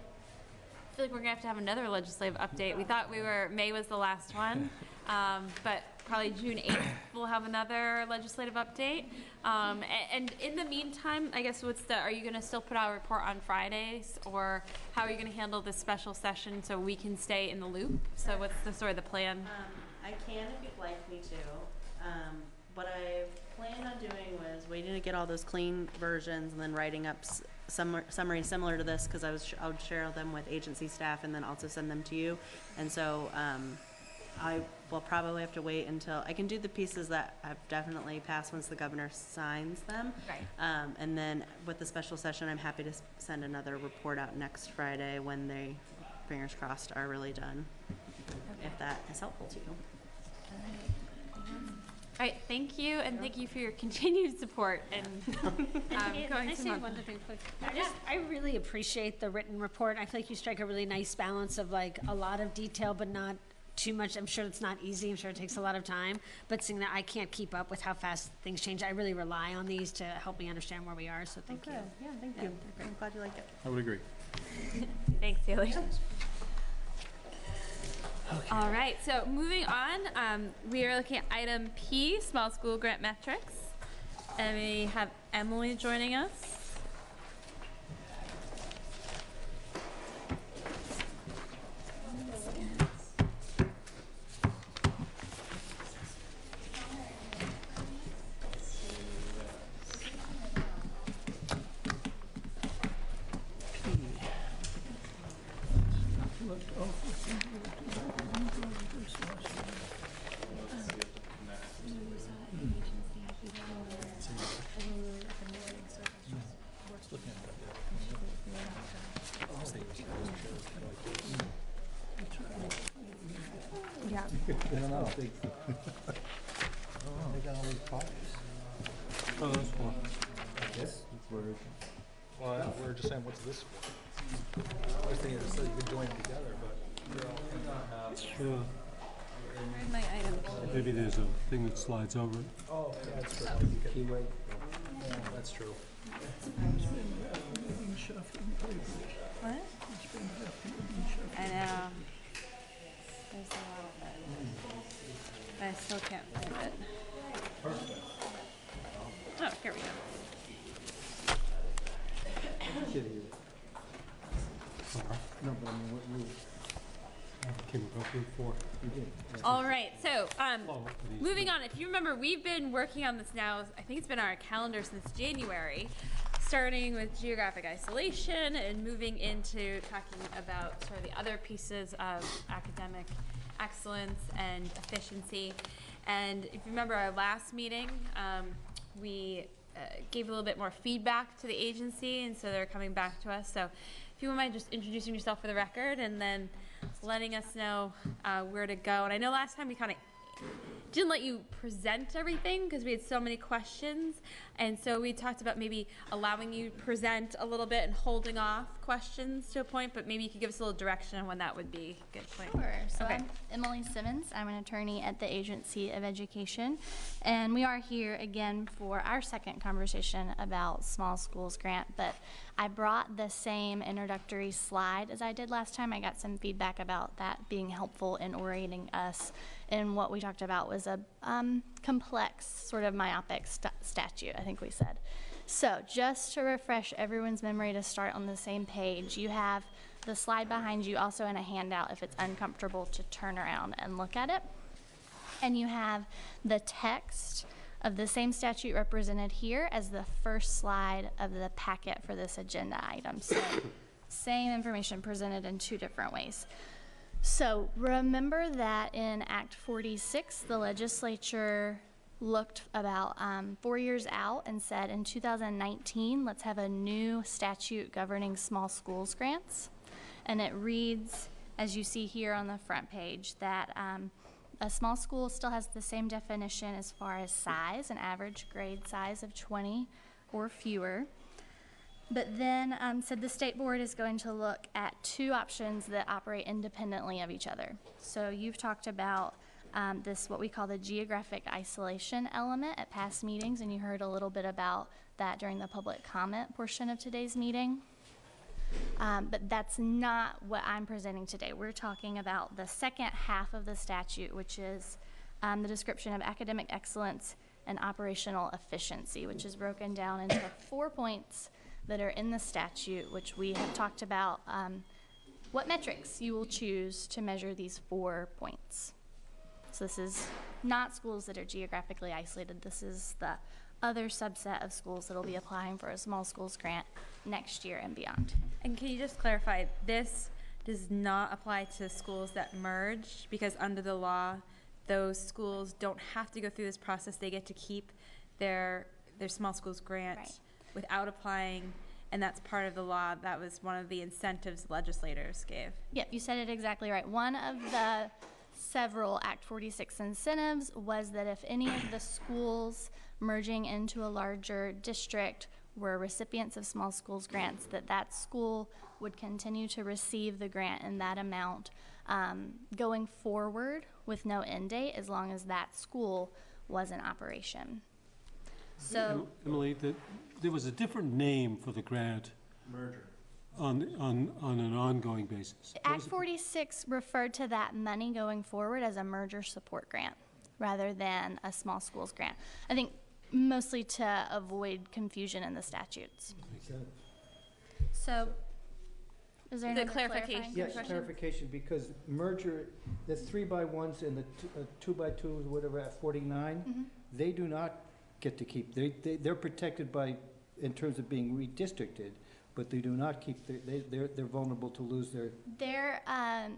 I feel like we're gonna have to have another legislative update. We thought May was the last one, but probably June 8th we'll have another legislative update. And in the meantime, I guess are you gonna still put out a report on Fridays, or how are you gonna handle this special session so we can stay in the loop? So what's the sort of the plan? I can if you'd like me to. What I planned on doing was waiting to get all those clean versions and then writing up summary similar to this, because I would share them with agency staff and then also send them to you. And so I will probably have to wait until I can do the pieces that have definitely passed once the governor signs them. Right. And then with the special session, I'm happy to send another report out next Friday when they, fingers crossed, are really done. Okay. If that is helpful to you. All right, thank you, and thank you for your continued support and Can going I to say month. one thing quick? I really appreciate the written report. I feel like you strike a really nice balance of like a lot of detail, but not too much. I'm sure it's not easy. I'm sure it takes a lot of time. But seeing that I can't keep up with how fast things change, I really rely on these to help me understand where we are. So thank you. Yeah, thank you. I'm glad you like it. I would agree. Thanks, Haley. Okay. All right, so moving on, we are looking at item P, small school grant metrics. And we have Emily joining us. Yeah. I don't know. They got all these products. Oh, that's one. This? Well, yeah, we're just saying, what's this for? I was thinking so you could join them together, but they're all Where's my item P? Maybe there's a thing that slides over. Oh, yeah, that's true. Keyword. Yeah, that's true. What? I know. There's a lot of it. But I still can't find it. Oh, here we go. No, but I mean, what you Came up with 4. you did. Yeah. All right, so moving on. If you remember, we've been working on this now. I think it's been on our calendar since January, starting with geographic isolation and moving into talking about sort of the other pieces of academic excellence and efficiency. And if you remember our last meeting, we gave a little bit more feedback to the agency, and so they're coming back to us. So if you wouldn't mind just introducing yourself for the record and then letting us know where to go. And I know last time we kind of didn't let you present everything because we had so many questions, and so we talked about maybe allowing you to present a little bit and holding off questions to a point, but maybe you could give us a little direction on when that would be a good point. Sure. So Okay. I'm Emily Simmons. I'm an attorney at the Agency of Education, and we are here again for our second conversation about small schools grant, but I brought the same introductory slide as I did last time. I got some feedback about that being helpful in orienting us, and what we talked about was a complex, sort of myopic statute, I think we said. So just to refresh everyone's memory to start on the same page, you have the slide behind you also in a handout if it's uncomfortable to turn around and look at it. And you have the text of the same statute represented here as the first slide of the packet for this agenda item. So same information presented in 2 different ways. So remember that in Act 46, the legislature looked about 4 years out and said in 2019, let's have a new statute governing small schools grants. And it reads, as you see here on the front page, that a small school still has the same definition as far as size, an average grade size of 20 or fewer. But then said the state board is going to look at 2 options that operate independently of each other. So you've talked about this, what we call the geographic isolation element at past meetings, and you heard a little bit about that during the public comment portion of today's meeting. But that's not what I'm presenting today. We're talking about the second half of the statute, which is the description of academic excellence and operational efficiency, which is broken down into 4 points that are in the statute, which we have talked about what metrics you will choose to measure these 4 points. So this is not schools that are geographically isolated. This is the other subset of schools that will be applying for a small schools grant next year and beyond. And can you just clarify, this does not apply to schools that merge, because under the law, those schools don't have to go through this process. They get to keep their small schools grant without applying, and that's part of the law. That was one of the incentives legislators gave. Yep, you said it exactly right. One of the several Act 46 incentives was that if any of the schools merging into a larger district were recipients of small schools grants, that school would continue to receive the grant in that amount going forward with no end date, as long as that school was in operation. So, Emily, there was a different name for the grant. Merger. On an ongoing basis. Act 46 referred to that money going forward as a merger support grant rather than a small schools grant. I think mostly to avoid confusion in the statutes. So, is there another clarification? Yes, clarification, because merger, the 3x1s and the 2x2s, whatever, at 49, they do not get to keep. They're protected by, in terms of being redistricted, but they do not keep. They're vulnerable to lose their. Their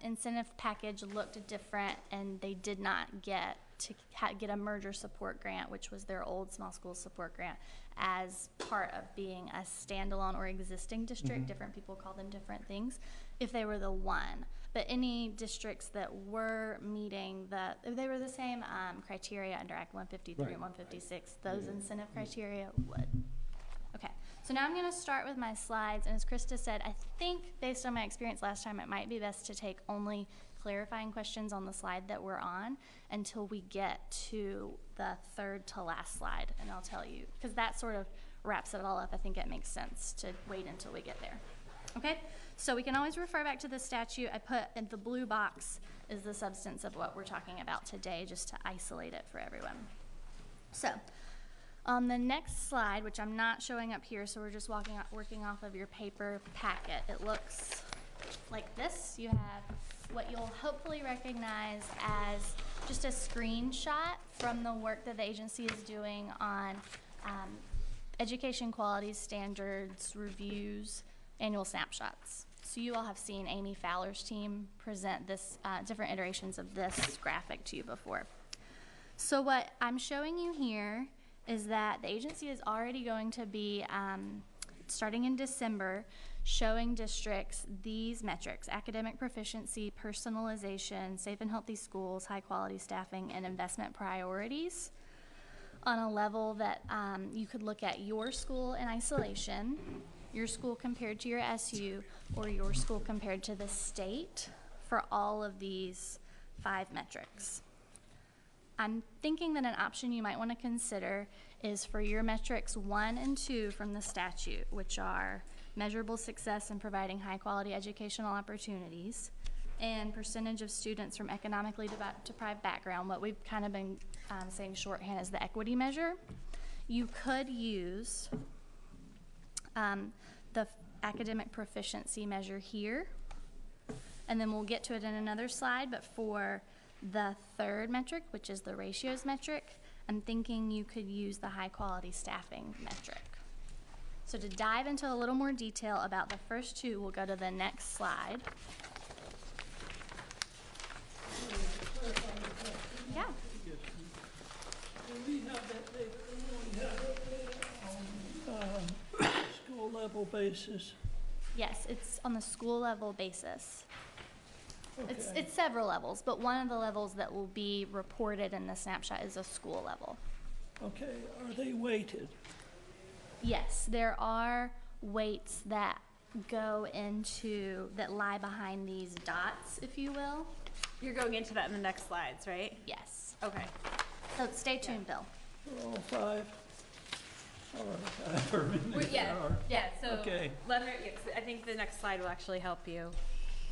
incentive package looked different, and they did not get to get a merger support grant, which was their old small school support grant, as part of being a standalone or existing district. Different people call them different things if they were the one. But any districts that were meeting if they were the same criteria under Act 153 and 156, those incentive criteria would. Okay, so now I'm going to start with my slides, and as Krista said, I think based on my experience last time, it might be best to take only clarifying questions on the slide that we're on until we get to the third to last slide, and I'll tell you, because that sort of wraps it all up. I think it makes sense to wait until we get there. Okay, so we can always refer back to the statute. I put in the blue box is the substance of what we're talking about today, just to isolate it for everyone. So on the next slide, which I'm not showing up here, so we're just working off of your paper packet, it looks like this. You have what you'll hopefully recognize as just a screenshot from the work that the agency is doing on education quality standards, reviews, annual snapshots. So you all have seen Amy Fowler's team present this different iterations of this graphic to you before. So what I'm showing you here is that the agency is already going to be, starting in December, showing districts these metrics: academic proficiency, personalization, safe and healthy schools, high quality staffing, and investment priorities on a level that you could look at your school in isolation, your school compared to your SU, or your school compared to the state for all of these 5 metrics. I'm thinking that an option you might want to consider is for your metrics 1 and 2 from the statute, which are measurable success in providing high quality educational opportunities and percentage of students from economically deprived background, what we've kind of been saying shorthand is the equity measure. You could use the academic proficiency measure here, and then we'll get to it in another slide, but for the third metric, which is the ratios metric, I'm thinking you could use the high quality staffing metric. So to dive into a little more detail about the first 2, we'll go to the next slide. Yeah. We have that data, we have that data on school level basis. Yes, it's on the school level basis. Okay. It's several levels, but one of the levels that will be reported in the snapshot is a school level. Okay, are they weighted? Yes, there are weights that go into, that lie behind these dots, if you will. You're going into that in the next slides, right? Yes. Okay. So stay tuned, Bill. All 5. Or minutes, Yeah. or- Yeah. So Okay. let her. Yeah, 'cause I think the next slide will actually help you.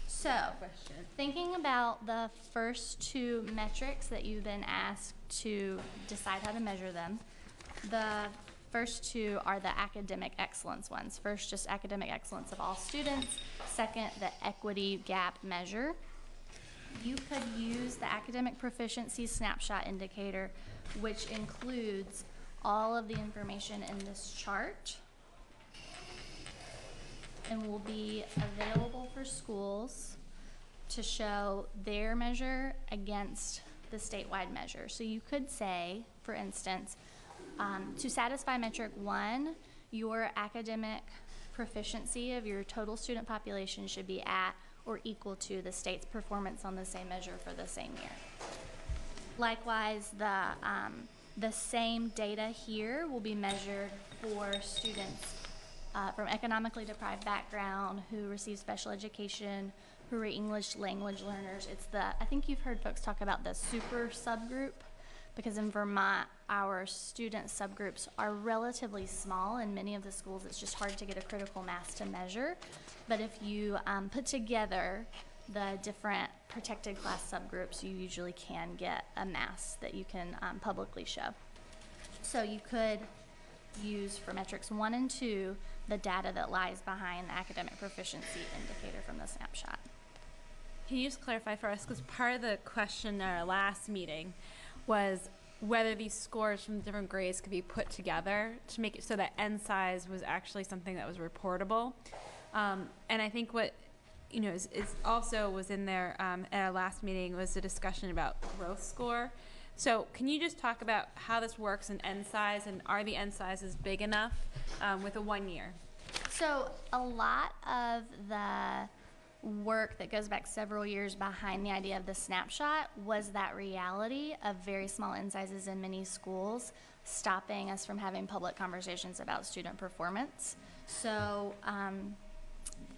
So, Question. thinking about the first 2 metrics that you've been asked to decide how to measure them, the first 2 are the academic excellence ones. First, just academic excellence of all students. Second, the equity gap measure. You could use the academic proficiency snapshot indicator, which includes all of the information in this chart and will be available for schools to show their measure against the statewide measure. So you could say, for instance, to satisfy metric 1, your academic proficiency of your total student population should be at or equal to the state's performance on the same measure for the same year. Likewise, the same data here will be measured for students from economically deprived background who receive special education, who are English language learners. I think you've heard folks talk about the super subgroup, because in Vermont, our student subgroups are relatively small. In many of the schools, it's just hard to get a critical mass to measure. But if you put together the different protected class subgroups, you usually can get a mass that you can publicly show. So you could use for metrics 1 and 2 the data that lies behind the academic proficiency indicator from the snapshot. Can you just clarify for us, because part of the question in our last meeting was whether these scores from different grades could be put together to make it so that N size was actually something that was reportable. And I think what is also was in there at our last meeting was a discussion about growth score. So can you just talk about how this works in N size, and are the N sizes big enough with a 1 year? So a lot of the work that goes back several years behind the idea of the snapshot was that reality of very small N sizes in many schools, stopping us from having public conversations about student performance. So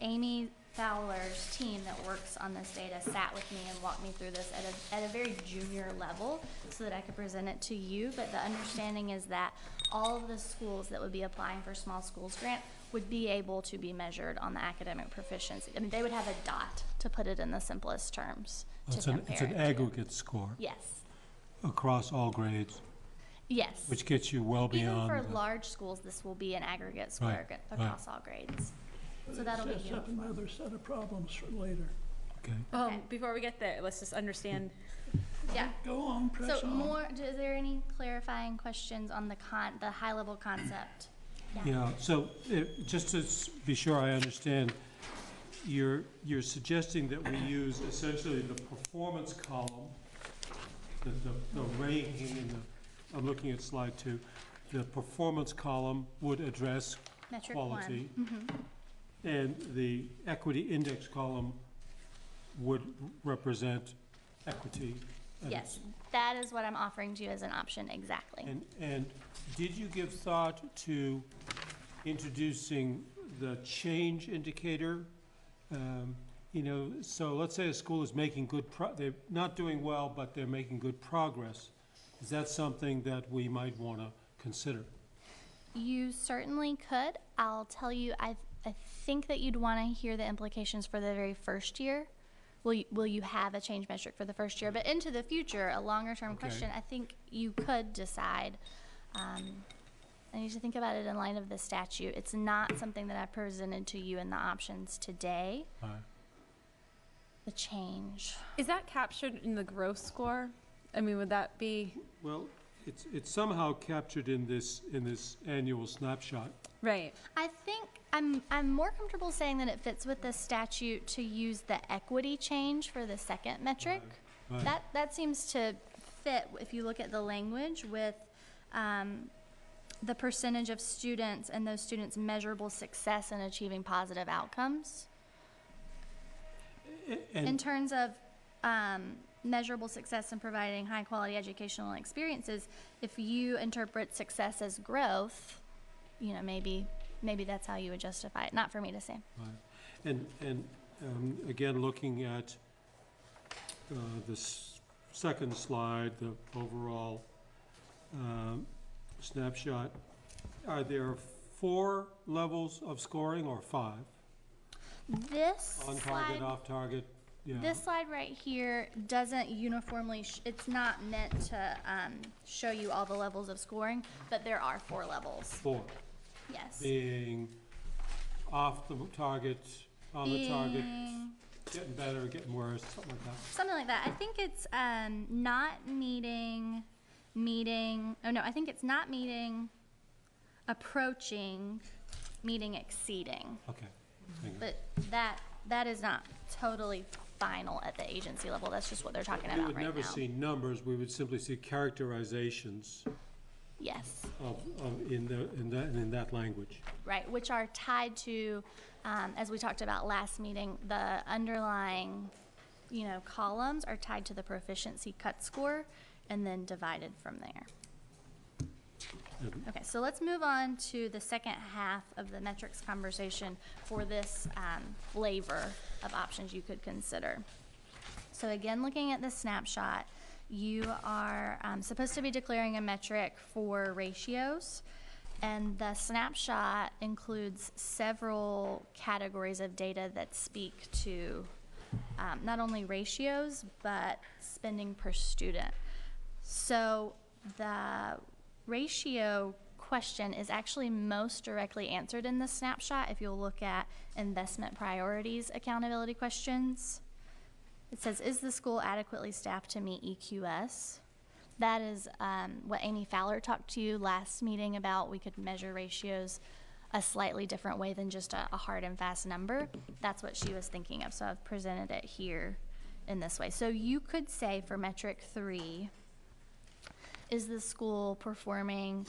Amy Fowler's team that works on this data sat with me and walked me through this at a very junior level so that I could present it to you. But the understanding is that all of the schools that would be applying for Small Schools Grant would be able to be measured on the academic proficiency. I mean, they would have a dot, to put it in the simplest terms, It's an aggregate score. Yes. Across all grades. Yes. Which gets you well beyond. Even for large schools, this will be an aggregate score across all grades. So that'll be Sets up another set of problems for later. Okay. Before we get there, let's just understand. Yeah. Go on, press so on. Is there any clarifying questions on the high level concept? Yeah, so just to be sure I understand, you're suggesting that we use essentially the performance column, the ranking in the, I'm looking at slide 2, the performance column would address Metric quality, 1. Mm-hmm. and the equity index column would represent equity. Yes, that is what I'm offering to you as an option, exactly. And did you give thought to introducing the change indicator? So let's say a school is making they're not doing well, but they're making good progress. Is that something that we might want to consider? You certainly could. I'll tell you, I think that you'd want to hear the implications for the very first year. Will you have a change metric for the first year? But into the future, a longer term question, I think you could decide. I need to think about it in light of the statute. It's not something that I presented to you in the options today. The change. Is that captured in the growth score? I mean, would that be? Well, it's somehow captured in this annual snapshot. Right. I think I'm more comfortable saying that it fits with the statute to use the equity change for the second metric. Right. That seems to fit if you look at the language with the percentage of students and those students' measurable success in achieving positive outcomes. In terms of measurable success in providing high quality educational experiences, if you interpret success as growth, maybe that's how you would justify it. Not for me to say. Right. And again, looking at second slide, the overall snapshot, are there 4 levels of scoring or 5? This On slide, target, off target, yeah. this slide right here doesn't uniformly, it's not meant to show you all the levels of scoring, but there are 4 levels. 4. Yes. Being off the target, on the target, getting better, getting worse, something like that. Something like that. I think it's not meeting, I think it's not meeting, approaching, meeting, exceeding. Okay. Thank you. But that is not totally final at the agency level. That's just what they're talking about right now. We would never see numbers, we would simply see characterizations. Yes. In that language. Right, which are tied to, as we talked about last meeting, the underlying, columns are tied to the proficiency cut score and then divided from there. Okay, so let's move on to the second half of the metrics conversation for this flavor of options you could consider. So again, looking at the snapshot, you are supposed to be declaring a metric for ratios, and the snapshot includes several categories of data that speak to not only ratios, but spending per student. So the ratio question is actually most directly answered in this snapshot if you'll look at investment priorities accountability questions. It says, is the school adequately staffed to meet EQS? That is what Amy Fowler talked to you last meeting about. We could measure ratios a slightly different way than just a hard and fast number. That's what she was thinking of, so I've presented it here in this way. So you could say for metric 3, is the school performing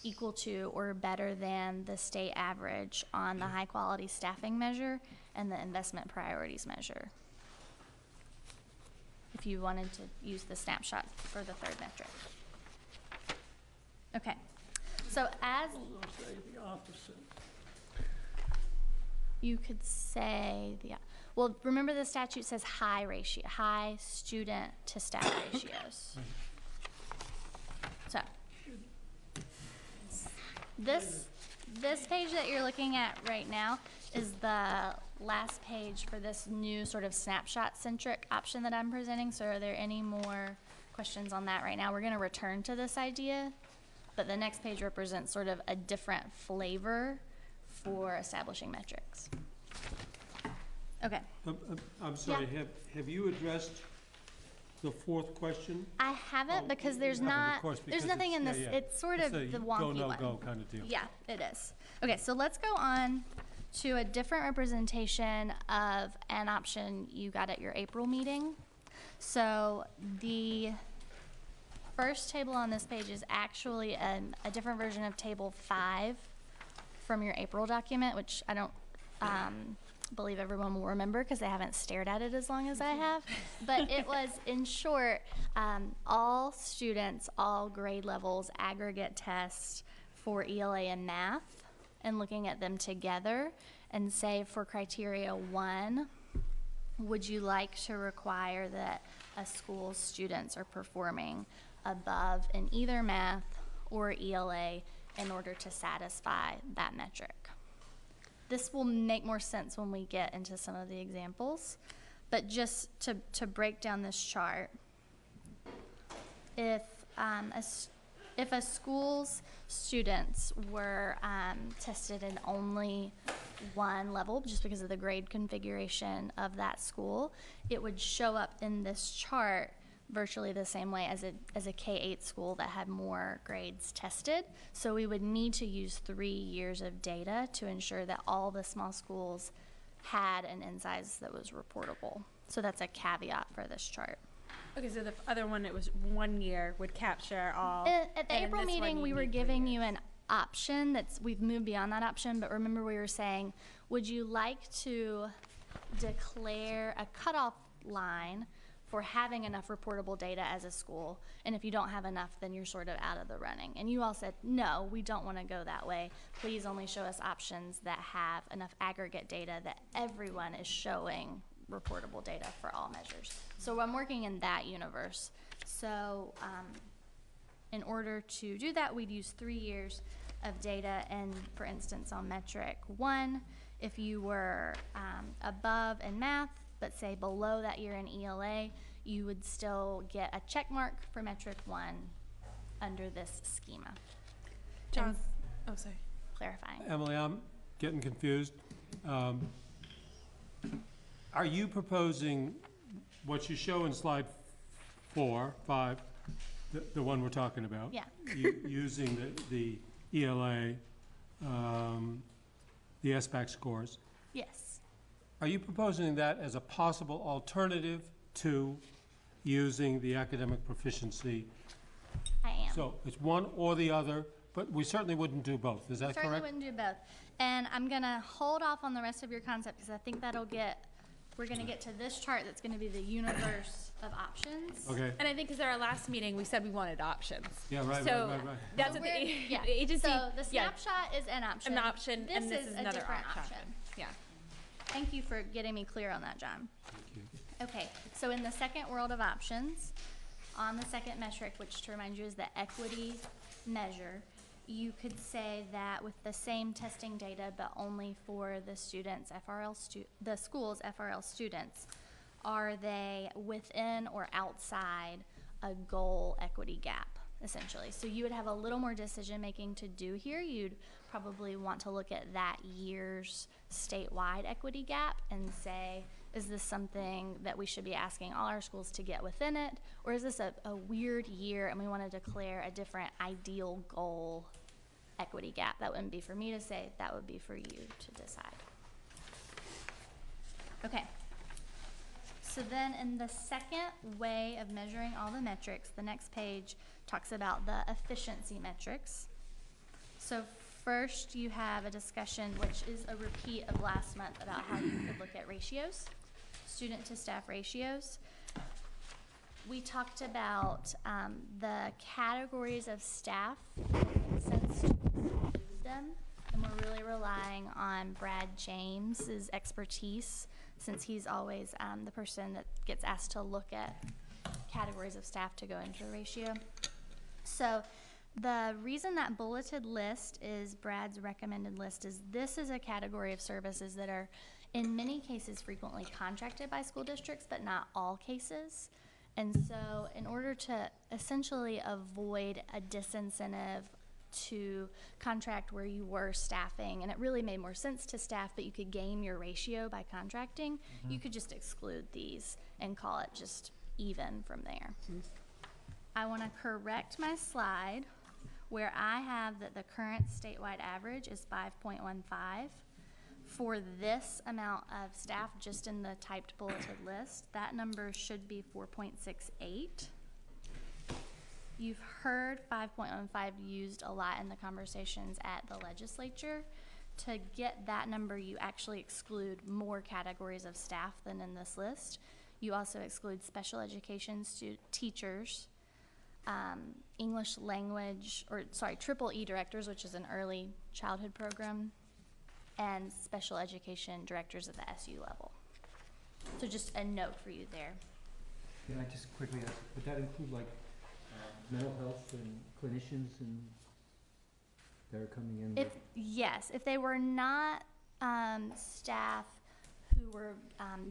equal to or better than the state average on the high quality staffing measure and the investment priorities measure? If you wanted to use the snapshot for the third metric. Okay, so as the opposite. You could say well, remember the statute says high student to staff ratios. So this page that you're looking at right now is the last page for this new sort of snapshot-centric option that I'm presenting. So are there any more questions on that right now? We're going to return to this idea, but the next page represents sort of a different flavor for establishing metrics. Okay. I'm sorry, Yeah. have you addressed the 4th question? I haven't because there's not, there's nothing in this, it's sort of the wonky go, no one. go kind of deal. Yeah, it is. Okay, so let's go on to a different representation of an option you got at your April meeting. So the first table on this page is actually a different version of table 5 from your April document, which I don't believe everyone will remember because they haven't stared at it as long as I have. But it was, in short, all students, all grade levels, aggregate tests for ELA and math, and looking at them together and say for criteria 1, would you like to require that a school's students are performing above in either math or ELA in order to satisfy that metric? This will make more sense when we get into some of the examples, but just to break down this chart, if a school's students were tested in only one level, just because of the grade configuration of that school, it would show up in this chart virtually the same way as a K-8 school that had more grades tested. So we would need to use 3 years of data to ensure that all the small schools had an N size that was reportable. So that's a caveat for this chart. Okay, so the other one, it was 1 year would capture all. At the April meeting, we were giving you an option we've moved beyond that option, but remember we were saying, would you like to declare a cutoff line for having enough reportable data as a school, and if you don't have enough, then you're sort of out of the running. And you all said, no, we don't want to go that way. Please only show us options that have enough aggregate data that everyone is showing reportable data for all measures. So I'm working in that universe. So in order to do that, we'd use 3 years of data. And for instance, on metric 1, if you were above in math, but say below that year in ELA, you would still get a check mark for metric 1 under this schema. John, oh, sorry. Clarifying. Emily, I'm getting confused. Are you proposing what you show in slide 4, 5, the one we're talking about? Yeah. Using the ELA, the SBAC scores? Yes. Are you proposing that as a possible alternative to using the academic proficiency? I am. So it's one or the other, but we certainly wouldn't do both. Is that correct? Certainly wouldn't do both. And I'm going to hold off on the rest of your concept because I think we're going to get to this chart that's going to be the universe of options. Okay. And I think because at our last meeting, we said we wanted options. Yeah, right, so right. That's so what the yeah. agency. So the snapshot is an option. An option, This and this is is a another different option. Yeah. Thank you for getting me clear on that, John. Thank you. Okay, so in the second world of options, on the second metric, which to remind you is the equity measure, you could say that with the same testing data, but only for the students, the school's FRL students, are they within or outside a goal equity gap, essentially? So you would have a little more decision making to do here. You'd probably want to look at that year's statewide equity gap and say, is this something that we should be asking all our schools to get within it? Or is this a weird year and we want to declare a different ideal goal equity gap? That wouldn't be for me to say, that would be for you to decide. Okay. So then in the second way of measuring all the metrics, the next page talks about the efficiency metrics. So first you have a discussion, which is a repeat of last month, about how you could look at ratios, student to staff ratios. We talked about the categories of staff that make sense to include them, and we're really relying on Brad James's expertise, since he's always the person that gets asked to look at categories of staff to go into a ratio. So the reason that bulleted list is Brad's recommended list is this is a category of services that are in many cases frequently contracted by school districts, but not all cases. And so in order to essentially avoid a disincentive to contract where you were staffing, and it really made more sense to staff, but you could game your ratio by contracting, you could just exclude these and call it just even from there. I want to correct my slide where I have that the current statewide average is 5.15. For this amount of staff, just in the typed bulleted list, that number should be 4.68. You've heard 5.15 used a lot in the conversations at the legislature. To get that number, you actually exclude more categories of staff than in this list. You also exclude special education teachers, English language, triple E directors, which is an early childhood program, and special education directors at the SU level. So just a note for you there. Can I just quickly ask, would that include like mental health and clinicians and that are coming in? Yes, if they were not staff who were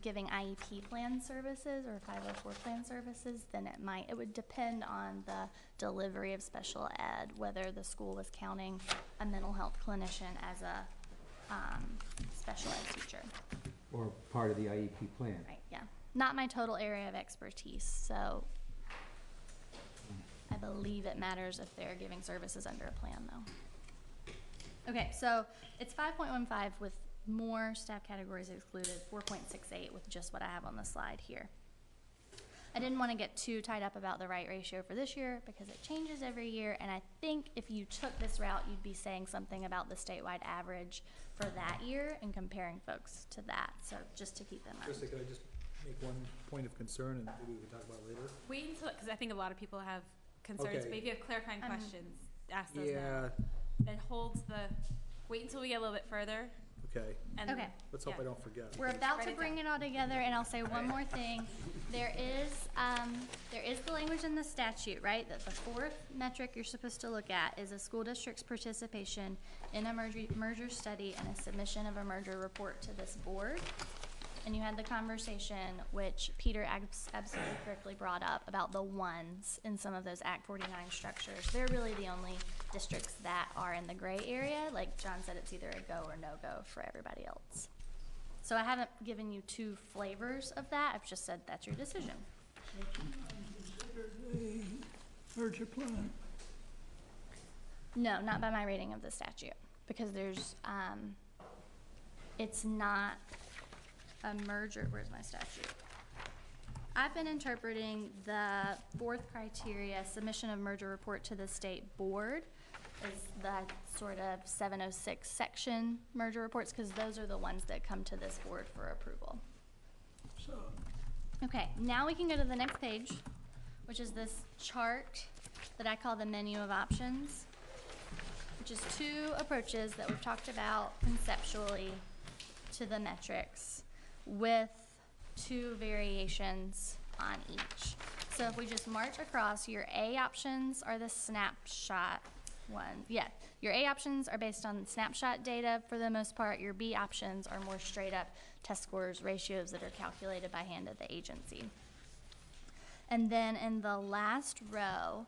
giving IEP plan services or 504 plan services, then it would depend on the delivery of special ed, whether the school was counting a mental health clinician as a special ed teacher. Or part of the IEP plan? Right, yeah. Not my total area of expertise, so I believe it matters if they're giving services under a plan, though. Okay, so it's 5.15 with more staff categories excluded, 4.68 with just what I have on the slide here. I didn't want to get too tied up about the right ratio for this year because it changes every year, and I think if you took this route, you'd be saying something about the statewide average for that year and comparing folks to that, so just to keep in mind. Krista, could I just make one point of concern and maybe we can talk about it later? Wait until, because I think a lot of people have concerns, Okay. but if you have clarifying questions, ask those Yeah. now. Then wait until we get a little bit further. okay? Okay. Let's hope I don't forget. We're about to bring it all together, and I'll say one more thing. There is the language in the statute, right, that the fourth metric you're supposed to look at is a school district's participation in a merger study and a submission of a merger report to this board. And you had the conversation, which Peter absolutely correctly brought up, about the ones in some of those Act 49 structures. They're really the only districts that are in the gray area. Like John said, it's either a go or no go for everybody else. So I haven't given you two flavors of that. I've just said that's your decision. Considered a merger plan. No, not by my reading of the statute, because there's, it's not a merger. Where's my statute? I've been interpreting the fourth criteria, submission of merger report to the state board, is the sort of 706 section merger reports, because those are the ones that come to this board for approval. So, okay, now we can go to the next page, which is this chart that I call the menu of options, which is two approaches that we've talked about conceptually to the metrics, with two variations on each. So if we just march across, your A options are the snapshot one. Yeah, your A options are based on snapshot data for the most part. Your B options are more straight up test scores, ratios that are calculated by hand at the agency. And then in the last row,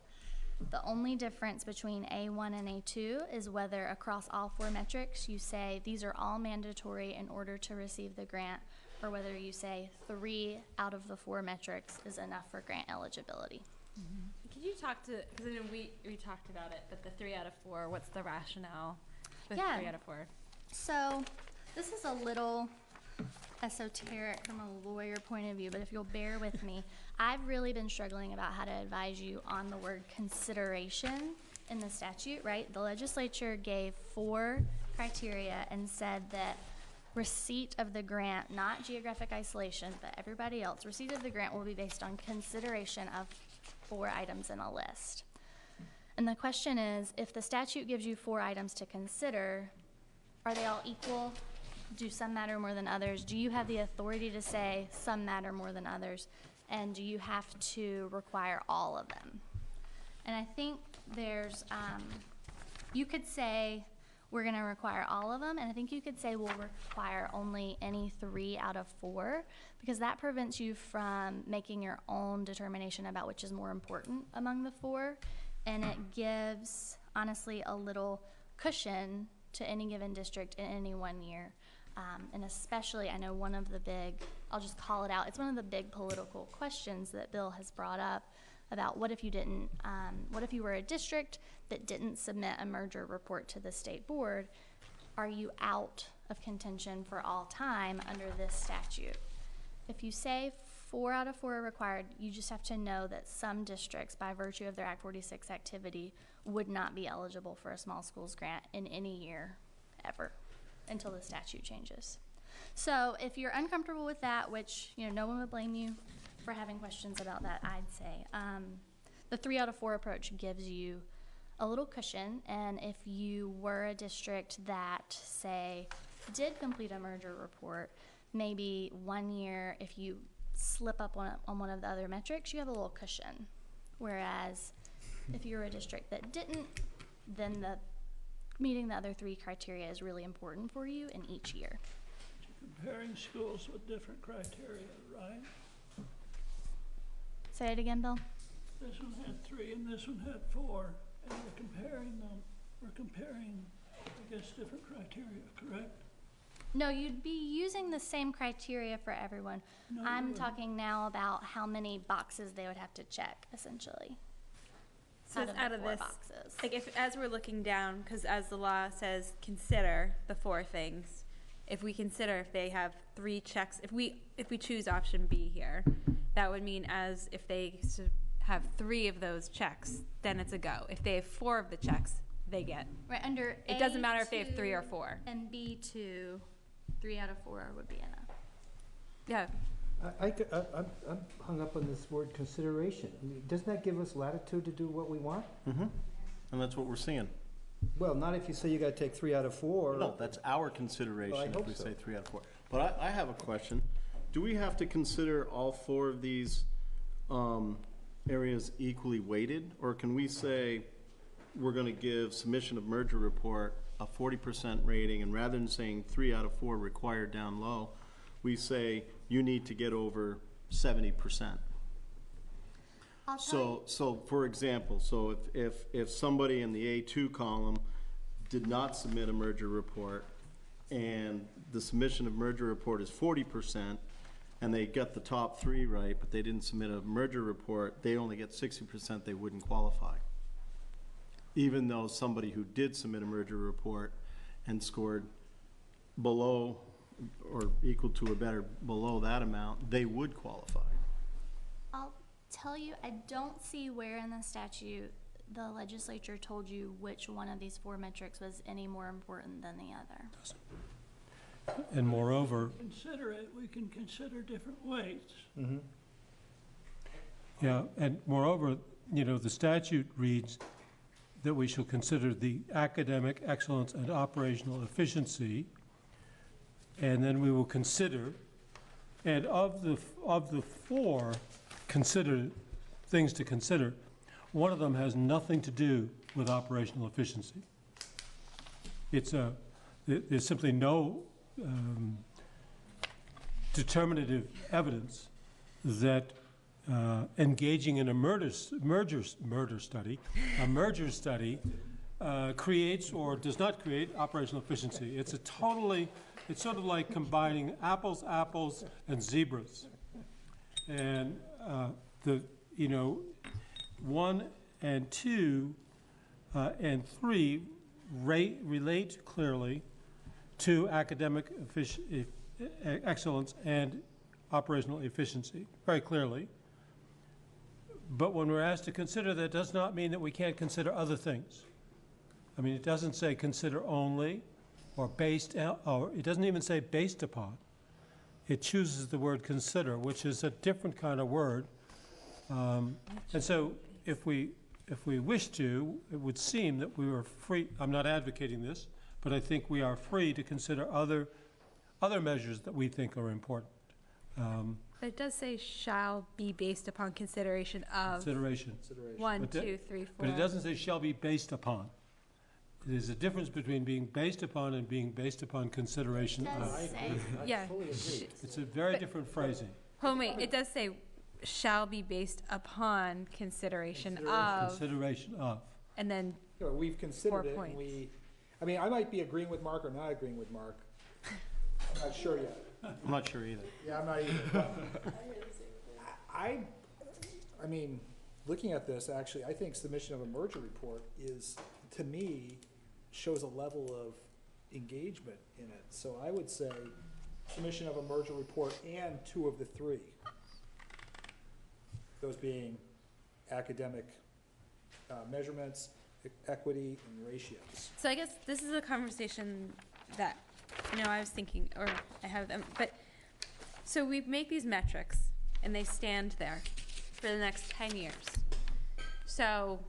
the only difference between A1 and A2 is whether across all four metrics you say these are all mandatory in order to receive the grant, or whether you say 3 out of the 4 metrics is enough for grant eligibility. Could you talk to, because we talked about it, but the 3 out of 4, what's the rationale with 3 out of 4? So this is a little esoteric from a lawyer point of view, but if you'll bear with me, I've really been struggling about how to advise you on the word consideration in the statute, right? The legislature gave 4 criteria and said that receipt of the grant, not geographic isolation, but everybody else, receipt of the grant will be based on consideration of 4 items in a list. And the question is, if the statute gives you 4 items to consider, are they all equal? Do some matter more than others? Do you have the authority to say some matter more than others? And do you have to require all of them? And I think there's, you could say we're gonna require all of them, and I think you could say we'll require only any 3 out of 4, because that prevents you from making your own determination about which is more important among the 4, and it gives, honestly, a little cushion to any given district in any one year. And especially, I know one of the big, I'll just call it out, it's one of the big political questions that Bill has brought up about what if you didn't, what if you were a district that didn't submit a merger report to the state board? Are you out of contention for all time under this statute? If you say 4 out of 4 are required, you just have to know that some districts, by virtue of their Act 46 activity, would not be eligible for a small schools grant in any year ever, until the statute changes. So if you're uncomfortable with that, which no one would blame you for having questions about that, I'd say the 3 out of 4 approach gives you a little cushion. And if you were a district that, say, did complete a merger report, maybe one year if you slip up on one of the other metrics, you have a little cushion. Whereas if you're a district that didn't, then meeting the other 3 criteria is really important for you in each year. Comparing schools with different criteria, right? Say it again, Bill. This one had 3 and this one had 4, and we're comparing them. We're comparing, I guess, different criteria, correct? No, you'd be using the same criteria for everyone. No, I'm talking now about how many boxes they would have to check, essentially. So out of this, boxes. like if as we're looking down, because as the law says, consider the 4 things. If we consider if they have 3 checks, if we choose option B here, that would mean as if they have 3 of those checks, then it's a go. If they have 4 of the checks, they get. Right, under it doesn't matter if they have 3 or 4. And B2, 3 out of 4 would be enough. Yeah. I'm hung up on this word consideration. I mean, doesn't that give us latitude to do what we want? Mm-hmm. And that's what we're seeing. Well, not if you say you gotta take 3 out of 4. No, that's our consideration Well, I if hope we so. say 3 out of 4. But I have a question. Do we have to consider all 4 of these areas equally weighted? Or can we say we're gonna give submission of merger report a 40% rating, and rather than saying 3 out of 4 required down low, we say you need to get over 70%? So for example, so if somebody in the A2 column did not submit a merger report, and the submission of merger report is 40%, and they got the top 3 right, but they didn't submit a merger report, they only get 60%, they wouldn't qualify. Even though somebody who did submit a merger report and scored below or equal to or better below that amount, they would qualify. I'll tell you, I don't see where in the statute the legislature told you which one of these 4 metrics was any more important than the other. And moreover, consider it, we can consider different weights. Mm-hmm. Yeah, and moreover, you know, the statute reads that we shall consider the academic excellence and operational efficiency, and then we will consider, and of the 4 consider things to consider, one of them has nothing to do with operational efficiency. There's simply no determinative evidence that engaging in a merger study creates or does not create operational efficiency. It's sort of like combining apples, and zebras. And 1 and 2 and 3 relate clearly to academic excellence and operational efficiency, very clearly. But when we're asked to consider, that does not mean that we can't consider other things. I mean, it doesn't say consider only or based, or it doesn't even say based upon. It chooses the word consider, which is a different kind of word. And so if we wish to, it would seem that we were free. I'm not advocating this, but I think we are free to consider other measures that we think are important. It does say shall be based upon consideration of. Consideration. 1, 2, 3, 4. But it doesn't say shall be based upon. There's a difference between being based upon and being based upon consideration of. I agree. Yeah. It's a very different phrasing. Hold on, wait. It does say shall be based upon consideration of. Consideration of. And then we've considered 4 it, points. and I mean, I might be agreeing with Mark or not agreeing with Mark. I'm not sure yet. I'm not sure either. Yeah, I'm not either. But I mean, looking at this, actually, I think submission of a merger report is, to me, shows a level of engagement in it. So I would say submission of a merger report and 2 of the 3. Those being academic measurements, equity, and ratios. So I guess this is a conversation that, I was thinking, or I have them, but, so we make these metrics, and they stand there for the next 10 years. So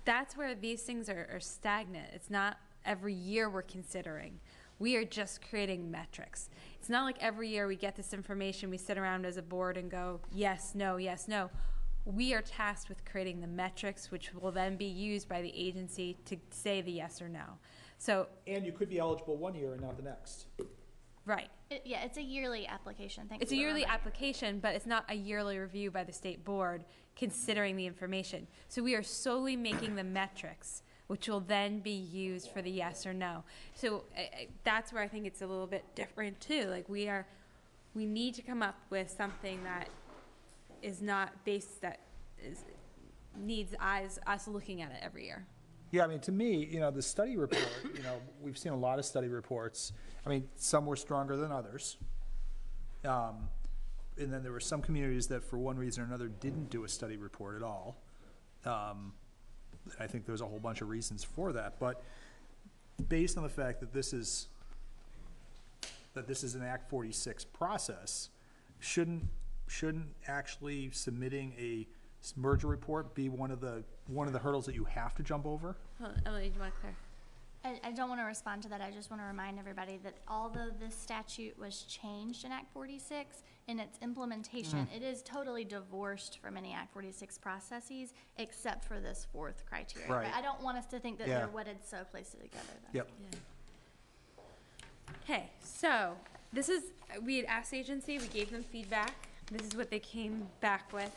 that's where these things are stagnant. It's not every year we're considering. We are just creating metrics. It's not like every year we get this information, we sit around as a board and go, yes, no, yes, no. We are tasked with creating the metrics, which will then be used by the agency to say the yes or no. So, and you could be eligible one year and not the next. Right. Yeah, it's a yearly application. Thanks. It's a yearly application, but it's not a yearly review by the state board considering the information. So we are solely making the metrics, which will then be used for the yes or no. So that's where I think it's a little bit different too. Like we need to come up with something that is not based, needs us looking at it every year. Yeah, I mean, to me, the study report, we've seen a lot of study reports. I mean, some were stronger than others. And then there were some communities that, for one reason or another, didn't do a study report at all. I think there's a whole bunch of reasons for that. But based on the fact that this is an Act 46 process, shouldn't actually submitting a merger report be one of the hurdles that you have to jump over? Emily, do you want to I don't want to respond to that. I just want to remind everybody that although this statute was changed in Act 46, in its implementation, it is totally divorced from any Act 46 processes except for this fourth criteria. Right. But I don't want us to think that they're wedded, so place it together. Then. Yep. Okay, so this is, we had asked the agency, we gave them feedback. This is what they came back with.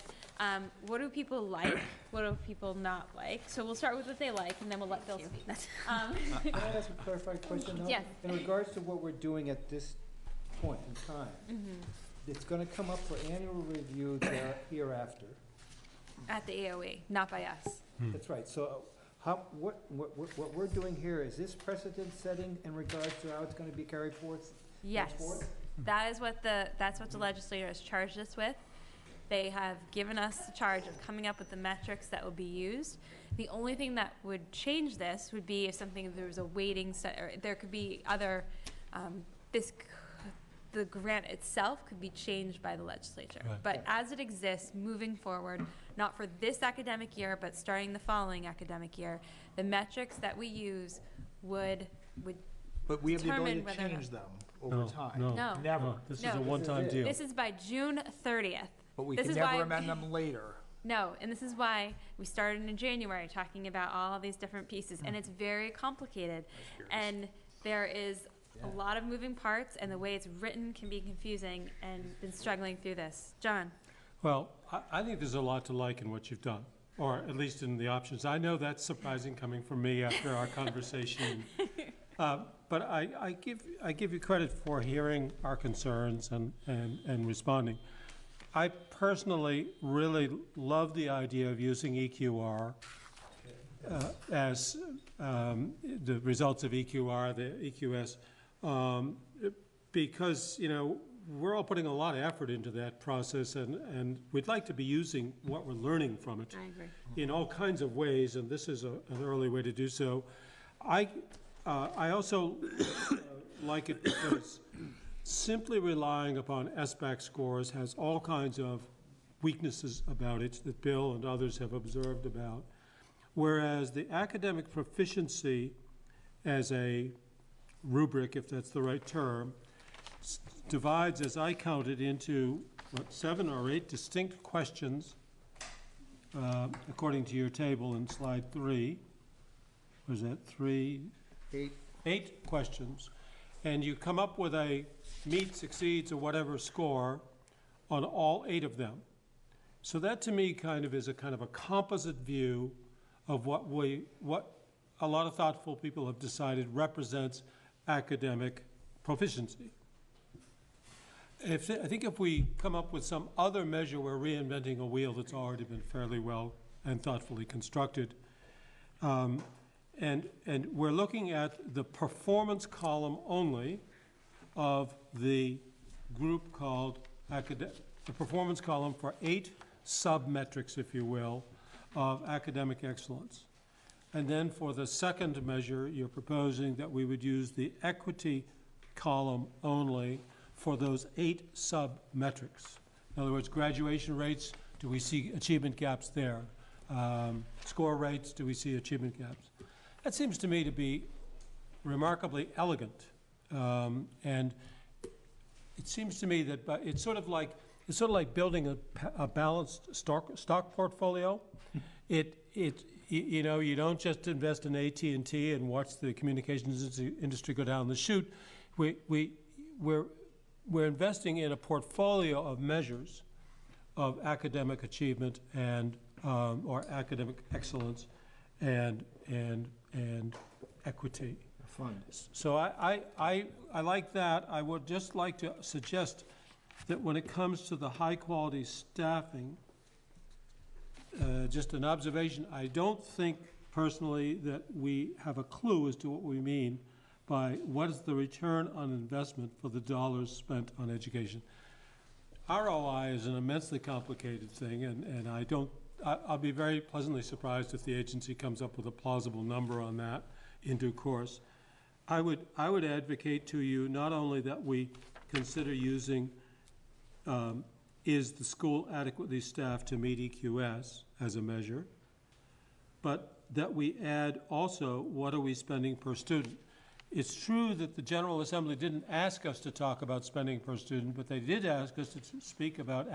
What do people like? What do people not like? So we'll start with what they like, and then we'll let Bill speak. Can I ask a clarifying question though? Yes. In regards to what we're doing at this point in time, it's gonna come up for annual review hereafter. At the AOE, not by us. That's right, so what we're doing here, is this precedent setting in regards to how it's gonna be carried forth? Yes, that's what the legislature has charged us with. They have given us the charge of coming up with the metrics that will be used. The only thing that would change this would be if there was a weighting set, or there could be other, the grant itself could be changed by the legislature. Right. But as it exists, moving forward, not for this academic year, but starting the following academic year, the metrics that we use would But we have the ability determine to whether or change not. them over time. No. Never. This is a No. one-time deal. This is by June 30th. But we This can is never why- amend them later. No, and this is why we started in January talking about all of these different pieces, and it's very complicated. And there is a lot of moving parts, and the way it's written can be confusing, and been struggling through this. John? Well, I think there's a lot to like in what you've done, or at least in the options. I know that's surprising coming from me after our conversation. But I give you credit for hearing our concerns and responding. I personally really love the idea of using EQR as the results of EQR, the EQS, because, you know, we're all putting a lot of effort into that process, and we'd like to be using what we're learning from it in all kinds of ways, and this is an early way to do so. I also like it because simply relying upon SBAC scores has all kinds of weaknesses about it that Bill and others have observed about, whereas the academic proficiency as a rubric, if that's the right term, divides, as I counted, into 7 or 8 distinct questions, according to your table in slide 3. Was that 3? 8 questions. And you come up with a meets, exceeds, or whatever score on all 8 of them. So that to me is a composite view of what a lot of thoughtful people have decided represents academic proficiency. I think if we come up with some other measure, we're reinventing a wheel that's already been fairly well and thoughtfully constructed. And we're looking at the performance column only of the group called the performance column for 8 sub-metrics, if you will, of academic excellence. And then for the second measure, you're proposing that we would use the equity column only for those 8 sub-metrics. In other words, graduation rates, do we see achievement gaps there? Score rates, do we see achievement gaps? That seems to me to be remarkably elegant. And it seems to me that it's sort of like building a balanced stock portfolio. You know, you don't just invest in AT&T and watch the communications industry go down the chute. We're investing in a portfolio of measures of academic achievement and or academic excellence and equity. Fund. So I like that. I would just like to suggest that when it comes to the high quality staffing, just an observation, I don't think personally that we have a clue as to what we mean by what is the return on investment for the dollars spent on education. ROI is an immensely complicated thing, and I'll be very pleasantly surprised if the agency comes up with a plausible number on that in due course. I would advocate to you not only that we consider using is the school adequately staffed to meet EQS as a measure, but that we add also, what are we spending per student? It's true that the General Assembly didn't ask us to talk about spending per student, but they did ask us to speak about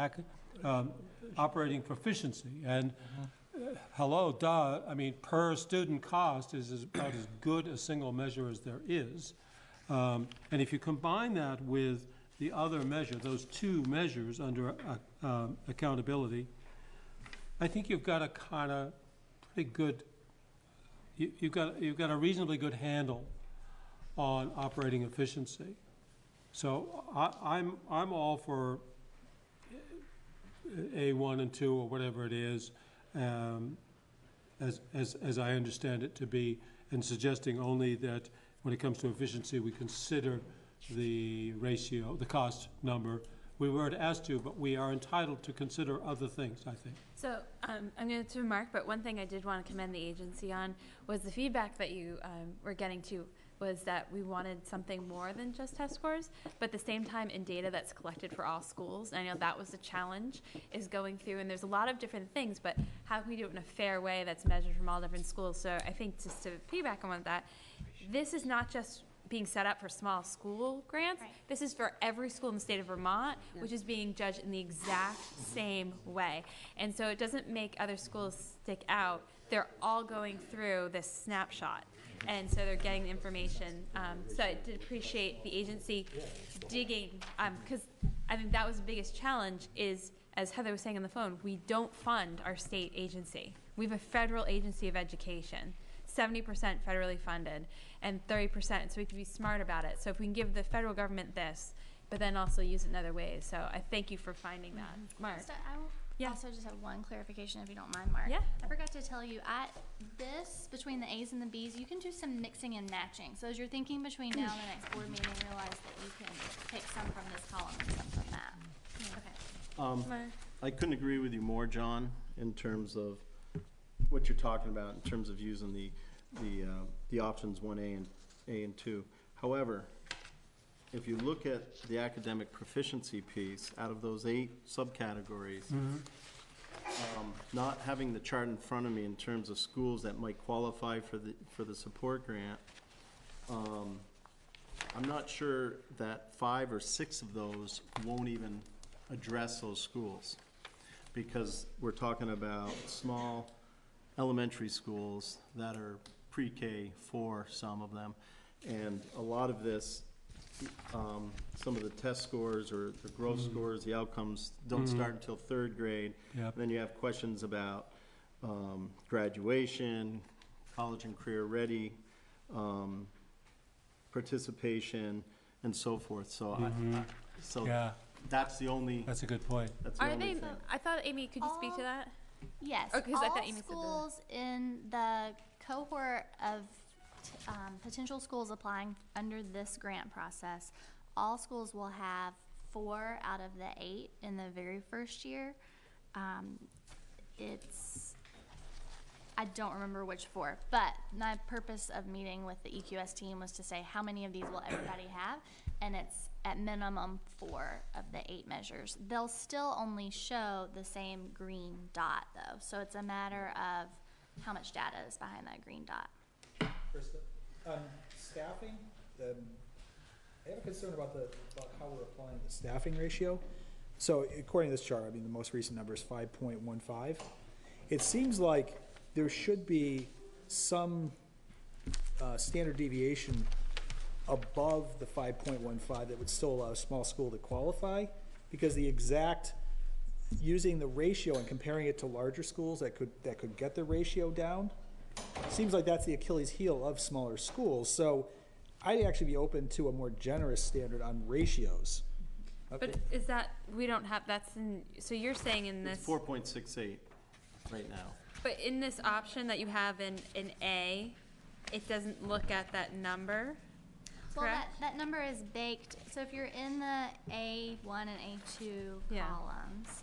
operating proficiency. And hello, duh, I mean, per student cost is about as good a single measure as there is. And if you combine that with the other measure, those two measures under accountability, I think you've got a kind of pretty good, you've got a reasonably good handle on operating efficiency. So I'm all for A1 and 2 or whatever it is, as I understand it to be, and suggesting only that when it comes to efficiency, we consider the ratio, the cost number. We weren't asked to, but we are entitled to consider other things, I think. So I'm going to remark, but one thing I did want to commend the agency on was the feedback that you were getting to was that we wanted something more than just test scores, but at the same time in data that's collected for all schools. And I know that was the challenge, is going through, and there's a lot of different things, but how can we do it in a fair way that's measured from all different schools? So I think just to piggyback on that, this is not just being set up for small school grants. Right. This is for every school in the state of Vermont, which is being judged in the exact same way. And so it doesn't make other schools stick out. They're all going through this snapshot. And so they're getting the information. So I did appreciate the agency digging, because I think that was the biggest challenge is, as Heather was saying on the phone, we don't fund our state agency. We have a federal agency of education, 70% federally funded, and 30%, so we can be smart about it. So if we can give the federal government this, but then also use it in other ways. So I thank you for finding that. Mark. So I also just have one clarification, if you don't mind, Mark. Yeah. I forgot to tell you, this, between the A's and the B's, you can do some mixing and matching. So as you're thinking between now and the next board meeting, realize that you can pick some from this column and some from that. Okay. I couldn't agree with you more, John, in terms of what you're talking about, in terms of using the options 1A and 2. However, if you look at the academic proficiency piece, out of those 8 subcategories, not having the chart in front of me in terms of schools that might qualify for the support grant, I'm not sure that 5 or 6 of those won't even address those schools, because we're talking about small elementary schools that are pre-K for some of them, and a lot of this, some of the test scores or the growth scores, the outcomes don't start until 3rd grade. Yep. Then you have questions about graduation, college and career ready, participation, and so forth. So, Yeah. That's the only. That's a good point. That's the Are only they? thing. I thought, Amy, could you speak to that? Yes. Oh, 'cause I all thought Amy said schools in the cohort of potential schools applying under this grant process, all schools will have 4 out of the 8 in the very first year. I don't remember which 4, but my purpose of meeting with the EQS team was to say how many of these will everybody have, and it's at minimum 4 of the 8 measures. They'll still only show the same green dot though, so it's a matter of how much data is behind that green dot. Krista, staffing, I have a concern about how we're applying the staffing ratio. So according to this chart, I mean, the most recent number is 5.15. It seems like there should be some standard deviation above the 5.15 that would still allow a small school to qualify, because the exact, using the ratio and comparing it to larger schools that could get the ratio down, seems like that's the Achilles heel of smaller schools. So I'd actually be open to a more generous standard on ratios. Okay. But is that, we don't have, that's in, so you're saying in this. It's 4.68 right now. But in this option that you have in A, it doesn't look at that number, Well, correct? that number is baked, so if you're in the A1 and A2 columns,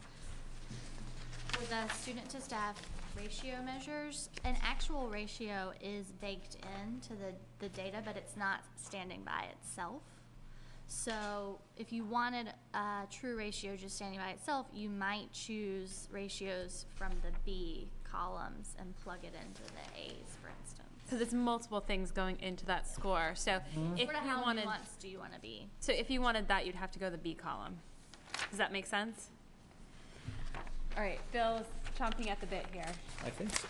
for the student to staff ratio measures, an actual ratio is baked into the data, but it's not standing by itself. So if you wanted a true ratio just standing by itself, you might choose ratios from the B columns and plug it into the A's, for instance? Because it's multiple things going into that score. So if Sort of you how wanted, nuanced do you want to be? so if you wanted that, you'd have to go the B column. Does that make sense? All right, Phil's chomping at the bit here. I think so.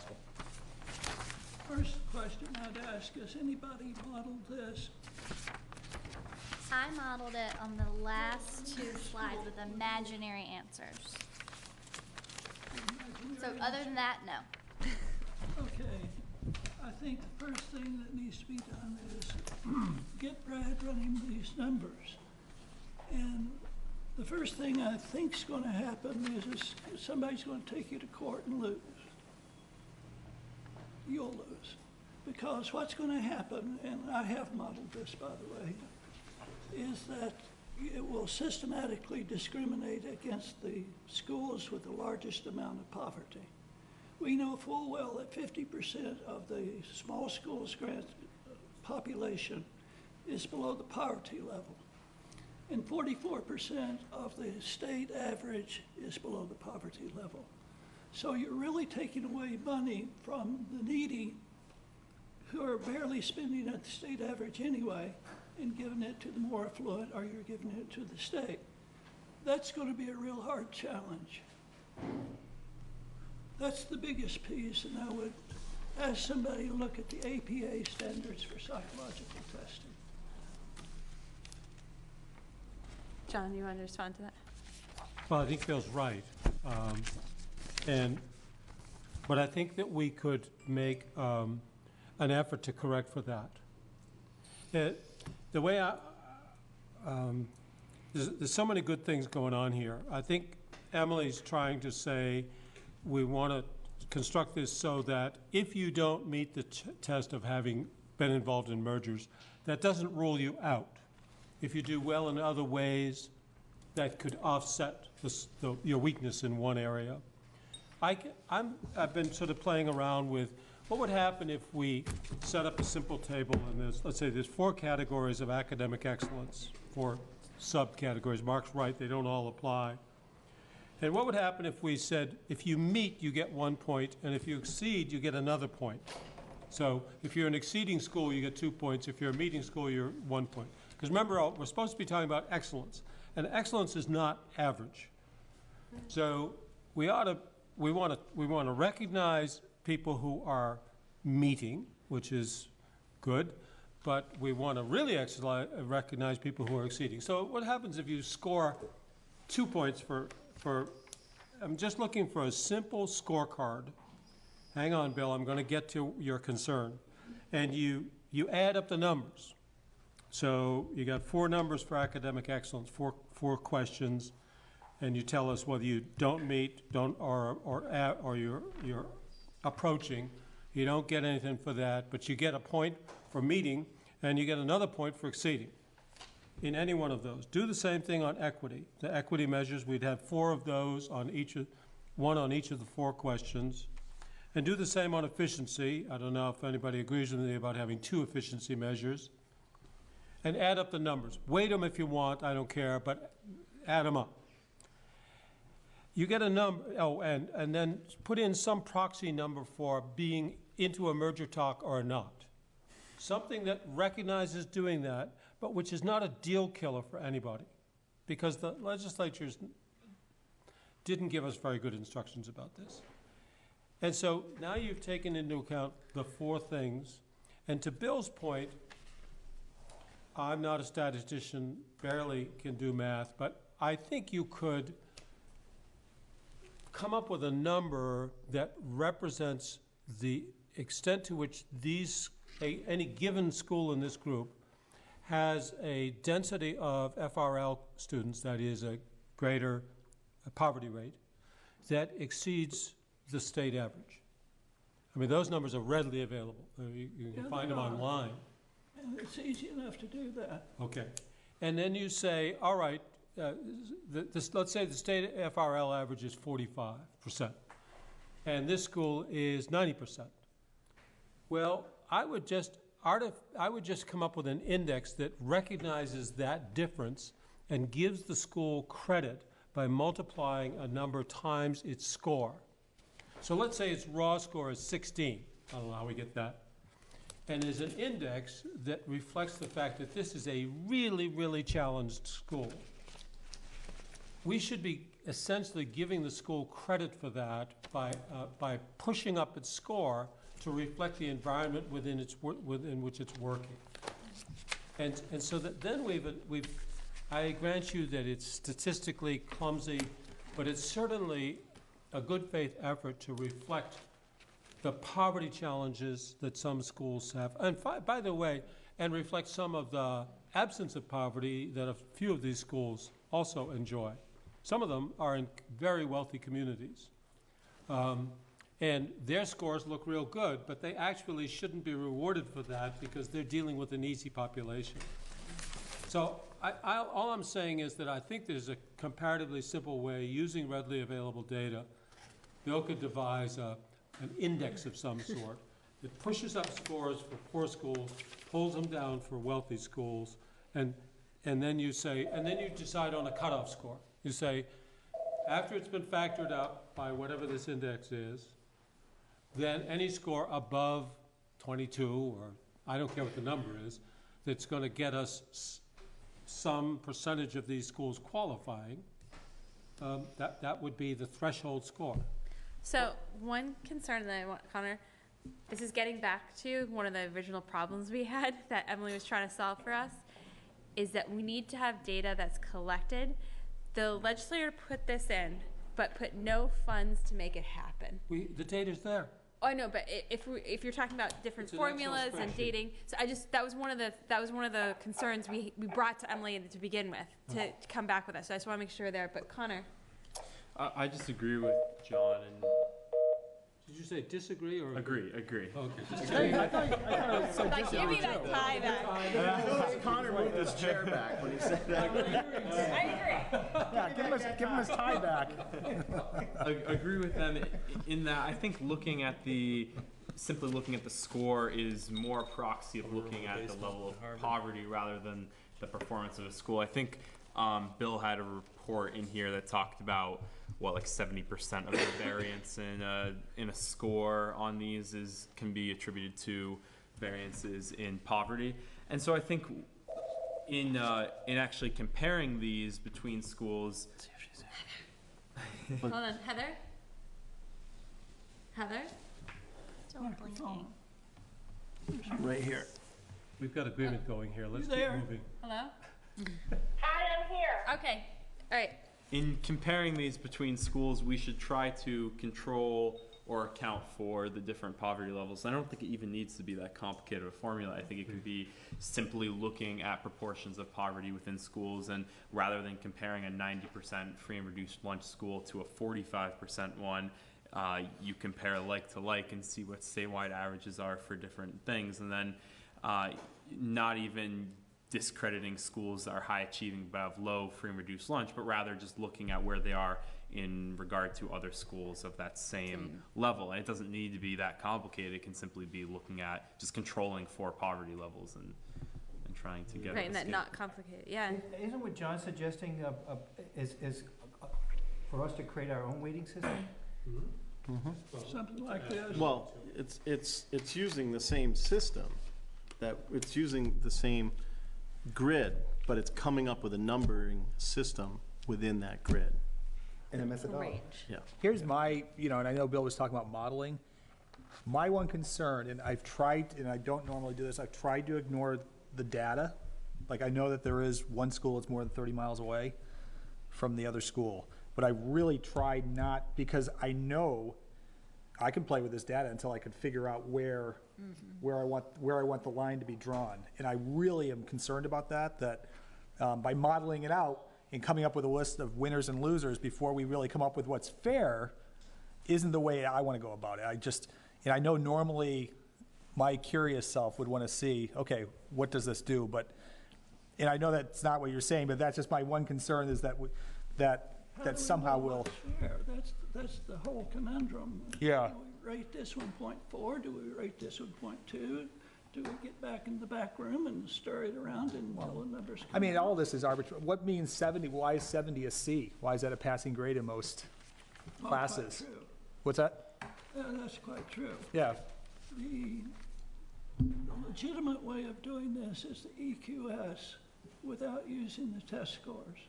First question I'd ask, has anybody modeled this? I modeled it on the last two slides with imaginary answers. So other than that, no. Okay. I think the first thing that needs to be done is get Brad running these numbers. And the first thing I think is going to happen is somebody's going to take you to court and lose. You'll lose. Because what's going to happen, and I have modeled this, by the way, is that it will systematically discriminate against the schools with the largest amount of poverty. We know full well that 50% of the small schools grant population is below the poverty level. And 44% of the state average is below the poverty level. So you're really taking away money from the needy who are barely spending at the state average anyway and giving it to the more affluent, or you're giving it to the state. That's going to be a real hard challenge. That's the biggest piece, and I would ask somebody to look at the APA standards for psychological testing. John, you want to respond to that? Well, I think Phil's right. But I think that we could make an effort to correct for that. The way there's so many good things going on here. I think Emily's trying to say we want to construct this so that if you don't meet the test of having been involved in mergers, that doesn't rule you out. If you do well in other ways, that could offset your weakness in one area. I've been sort of playing around with what would happen if we set up a simple table and let's say there's 4 categories of academic excellence, 4 subcategories. Mark's right, they don't all apply. And what would happen if we said, if you meet, you get 1 point, and if you exceed, you get another point? So if you're an exceeding school, you get 2 points. If you're a meeting school, you're 1 point. Because remember, we're supposed to be talking about excellence, and excellence is not average. So we want to recognize people who are meeting, which is good, but we want to really recognize people who are exceeding. So what happens if you score 2 points for I'm just looking for a simple scorecard. Hang on, Bill, I'm going to get to your concern. And you add up the numbers. So you got 4 numbers for academic excellence, 4 questions, and you tell us whether you don't meet, or you're approaching. You don't get anything for that, but you get a point for meeting, and you get another point for exceeding in any one of those. Do the same thing on equity. The equity measures, we'd have 4 of those on one on each of the 4 questions. And do the same on efficiency. I don't know if anybody agrees with me about having 2 efficiency measures. And add up the numbers. Weight them if you want, I don't care, but add them up. You get a number, and then put in some proxy number for being into a merger talk or not. Something that recognizes doing that, but which is not a deal killer for anybody, because the legislatures didn't give us very good instructions about this. And so now you've taken into account the 4 things, and to Bill's point, I'm not a statistician, barely can do math, but I think you could come up with a number that represents the extent to which any given school in this group has a density of FRL students, that is a greater poverty rate, that exceeds the state average. I mean, those numbers are readily available. You can find them online. And it's easy enough to do that. Okay. And then you say, all right, let's say the state FRL average is 45%, and this school is 90%. Well, I would just come up with an index that recognizes that difference and gives the school credit by multiplying a number times its score. So let's say its raw score is 16. I don't know how we get that. And there's an index that reflects the fact that this is a really, really challenged school. We should be essentially giving the school credit for that by pushing up its score to reflect the environment within which it's working. And so that then I grant you that it's statistically clumsy, but it's certainly a good faith effort to reflect the poverty challenges that some schools have. And by the way, and reflect some of the absence of poverty that a few of these schools also enjoy. Some of them are in very wealthy communities. And their scores look real good, but they actually shouldn't be rewarded for that because they're dealing with an easy population. So all I'm saying is that I think there's a comparatively simple way, using readily available data. Bill could devise an index of some sort that pushes up scores for poor schools, pulls them down for wealthy schools, and then you decide on a cutoff score. You say, after it's been factored up by whatever this index is, then any score above 22, or I don't care what the number is, that's going to get us some percentage of these schools qualifying, that would be the threshold score. So one concern that I want, Connor, this is getting back to one of the original problems we had that Emily was trying to solve for us, is that we need to have data that's collected. The legislator put this in, but put no funds to make it happen. The data's there. Oh, I know, but if you're talking about different formulas and dating, so that was one of the concerns we brought to Emily to begin with to come back with us. So I just want to make sure there. But Connor, I disagree with John. And did you say disagree or agree? Okay. I thought give me that tie back. Connor moved his chair back when he said that. I agree. Yeah, give him his tie back. Agree with them in that I think simply looking at the score is more a proxy of looking at the level of poverty rather than the performance of a school. I think Bill had a report in here that talked about like 70% of the variance in a score on these can be attributed to variances in poverty. And so I think in actually comparing these between schools. Hold on, Heather. Don't blinking. Right here. We've got agreement going here. Let's keep moving. Hello. Hi, I'm here. Okay. All right. In comparing these between schools, we should try to control or account for the different poverty levels. I don't think it even needs to be that complicated a formula. I think it could be simply looking at proportions of poverty within schools, and rather than comparing a 90% free and reduced lunch school to a 45% one, you compare like to like and see what statewide averages are for different things, and then not even discrediting schools that are high achieving but have low free and reduced lunch, but rather just looking at where they are in regard to other schools of that same level. And it doesn't need to be that complicated. It can simply be looking at just controlling for poverty levels and trying to get right, and that not complicated. Yeah. Isn't what John's suggesting is for us to create our own weighting system? Something like this. Well, it's using the same system, that it's using the same grid, but it's coming up with a numbering system within that grid. And a methodology. Yeah. Here's my, and I know Bill was talking about modeling. My one concern, and I've tried, and I don't normally do this, I've tried to ignore the data. Like, I know that there is one school that's more than 30 miles away from the other school, but I really tried not, because I know I can play with this data until I can figure out where I want the line to be drawn. And I really am concerned about that by modeling it out and coming up with a list of winners and losers before we really come up with what's fair isn't the way I want to go about it. I know normally my curious self would want to see, okay, what does this do? And I know that's not what you're saying, but that's just my one concern, is that somehow we'll share? That's the whole conundrum. Yeah. Do we rate this 1.4? Do we rate this 1.2? Do we get back in the back room and stir it around until the numbers come I mean, out? all this is arbitrary. What means 70? Why is 70 a C? Why is that a passing grade in most classes? Not quite true. What's that? That's quite true. Yeah. The legitimate way of doing this is the EQS without using the test scores.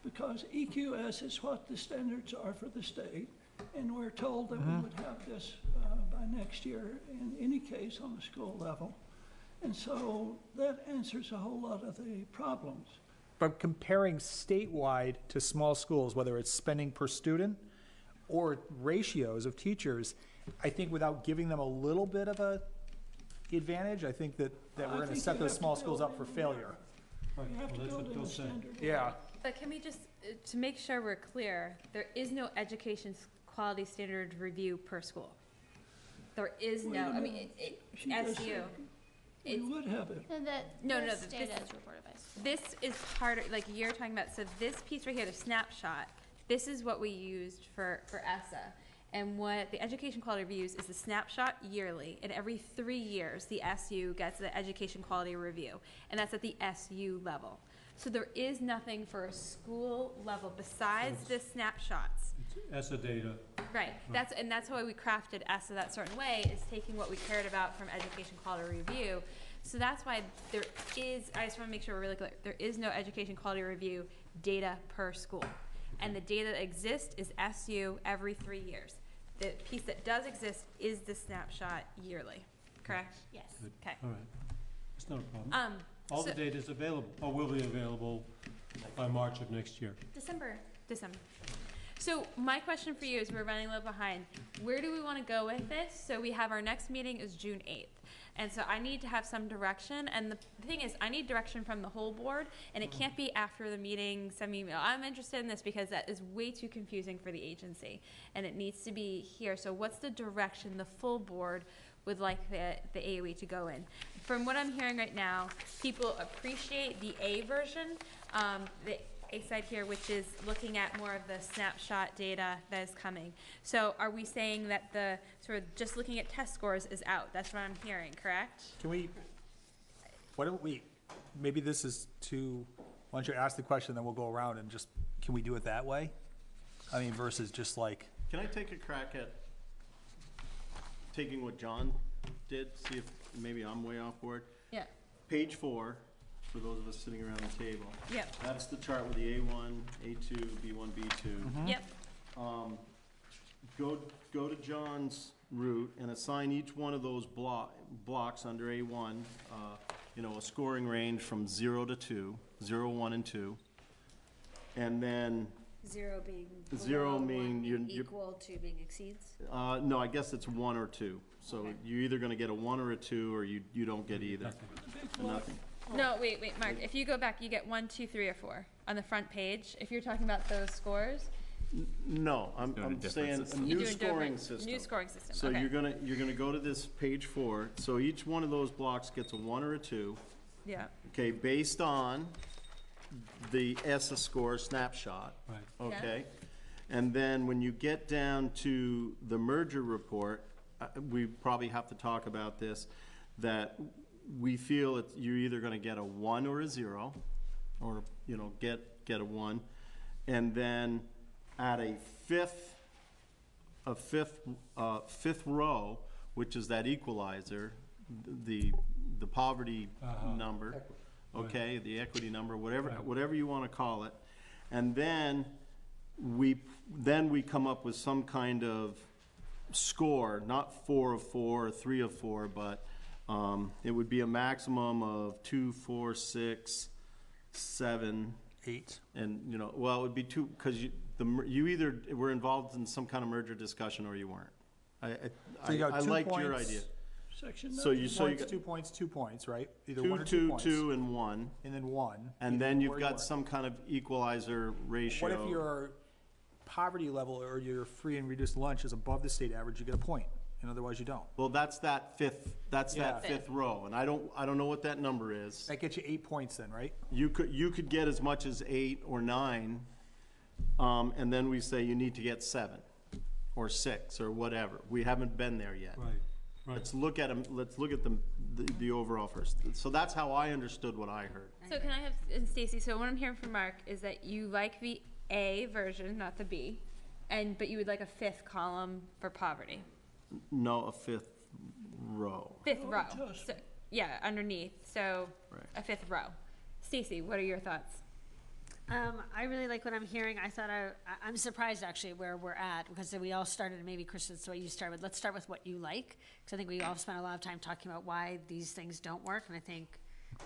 Because EQS is what the standards are for the state, and we're told that we would have this by next year in any case on the school level. And so that answers a whole lot of the problems. But comparing statewide to small schools, whether it's spending per student or ratios of teachers, I think without giving them a little bit of a advantage, I think that we're going to set those small schools up for failure. You have to build in a standard. Yeah. But can we just, to make sure we're clear, there is no education quality standard review per school. There is no, I mean, SU. We would have it. No, this data is reported by school. This is part of, like you're talking about, so this piece right here, the snapshot, this is what we used for ESSA. And what the education quality reviews is the snapshot yearly, and every 3 years, the SU gets the education quality review, and that's at the SU level. So there is nothing for a school level besides the snapshots. It's ESSA data. Right. That's why we crafted ESSA that certain way, is taking what we cared about from education quality review. So that's why there is, I just want to make sure we're really clear, there is no education quality review data per school. And the data that exists is SU every 3 years. The piece that does exist is the snapshot yearly, correct? Yes. Okay. All right. It's not a problem. All the data is available, or will be available by March of next year. December. So my question for you is, we're running a little behind. Where do we want to go with this? So we have our next meeting is June 8th. And so I need to have some direction. And the thing is, I need direction from the whole board. And it can't be after the meeting, send me email. I'm interested in this because that is way too confusing for the agency. And it needs to be here. So what's the direction the full board would like the AOE to go in? From what I'm hearing right now, people appreciate the A version. The A side here, which is looking at more of the snapshot data that is coming. So are we saying that the sort of just looking at test scores is out? That's what I'm hearing, correct? Can we, why don't we, maybe this is too, why don't you ask the question, then we'll go around and just, can we do it that way? I mean, versus just like. Can I take a crack at taking what John did, see if maybe I'm way off board? Yeah. Page 4. For those of us sitting around the table. Yep. That's the chart with the A1, A2, B1, B2. Yep. Go to John's route and assign each one of those blocks under A1, a scoring range from 0 to 2, 0, 1, and 2. And then 0 being below, being 1 being equal, 2 being exceeds? No, I guess it's 1 or 2. So okay. You're either going to get a 1 or a 2, or you don't get either. Nothing. No, wait, Mark. If you go back, you get 1, 2, 3, or 4 on the front page. If you're talking about those scores. No, I'm saying a new scoring system. New scoring system. So okay. you're gonna go to this page 4. So each one of those blocks gets a 1 or a 2. Yeah. Okay, based on the ESSA score snapshot. Right. Okay. Yeah. And then when you get down to the merger report, we probably have to talk about this. That we feel you're either going to get a 1 or a 0, or get a 1, and then at a fifth row, which is that equalizer, the poverty number, okay, the equity number, whatever you want to call it, and then we come up with some kind of score, not 4 of 4 or 3 of 4, but it would be a maximum of 2, 4, 6, 7, 8, and it would be 2 because you either were involved in some kind of merger discussion or you weren't. I liked your idea. So you got 2 points, 2 points, right? Either 2, 1 or 2 points. 2, and 1, and then 1, and then you've got some kind of equalizer ratio. What if your poverty level or your free and reduced lunch is above the state average? You get a point. And otherwise you don't. Well, that's that fifth row, and I don't know what that number is. That gets you 8 points then, right? You could get as much as 8 or 9, and then we say you need to get 7 or 6 or whatever. We haven't been there yet. Right. Let's look at them. Let's look at the overall first. So that's how I understood what I heard. So can I have, and Stacy, so what I'm hearing from Mark is that you like the A version, not the B, but you would like a 5th column for poverty. No, a fifth row. Fifth row. So, yeah, underneath. So a fifth row. Stacey, what are your thoughts? I really like what I'm hearing. I'm surprised actually where we're at, because we all started, and maybe Kristen, that's the way you started with. Let's start with what you like, because I think we all spent a lot of time talking about why these things don't work, and I think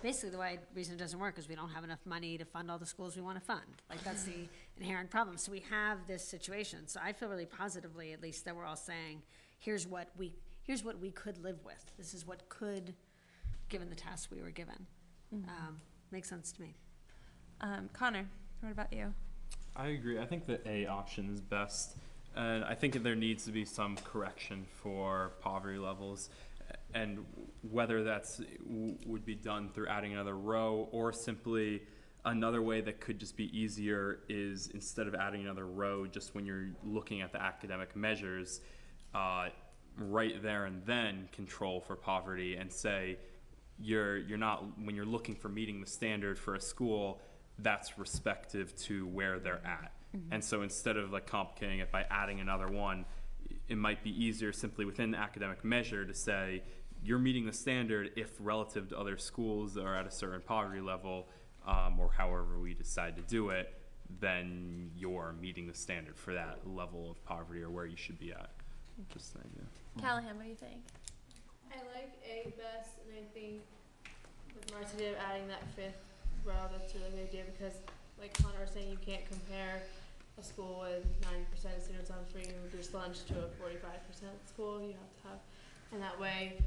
basically the reason it doesn't work is we don't have enough money to fund all the schools we want to fund. Like, that's the inherent problem. So we have this situation. So I feel really positively, at least, that we're all saying, here's what we could live with. This is what could, given the task we were given. Makes sense to me. Connor, what about you? I agree. I think the A option is best. And I think there needs to be some correction for poverty levels. And whether that's would be done through adding another row, or simply another way that could just be easier is, instead of adding another row, just when you're looking at the academic measures, right there and then control for poverty, and say you're not, when you're looking for meeting the standard for a school, that's respective to where they're at. And so instead of like complicating it by adding another one, it might be easier simply within the academic measure to say you're meeting the standard if relative to other schools that are at a certain poverty level, or however we decide to do it, then you're meeting the standard for that level of poverty or where you should be at. Just an idea. Callahan, what do you think? I like A best, and I think with Marcy did adding that fifth row, that's a really good idea, because like Connor was saying, you can't compare a school with 90% of students on free and reduced lunch to a 45% school. You have to have, and that way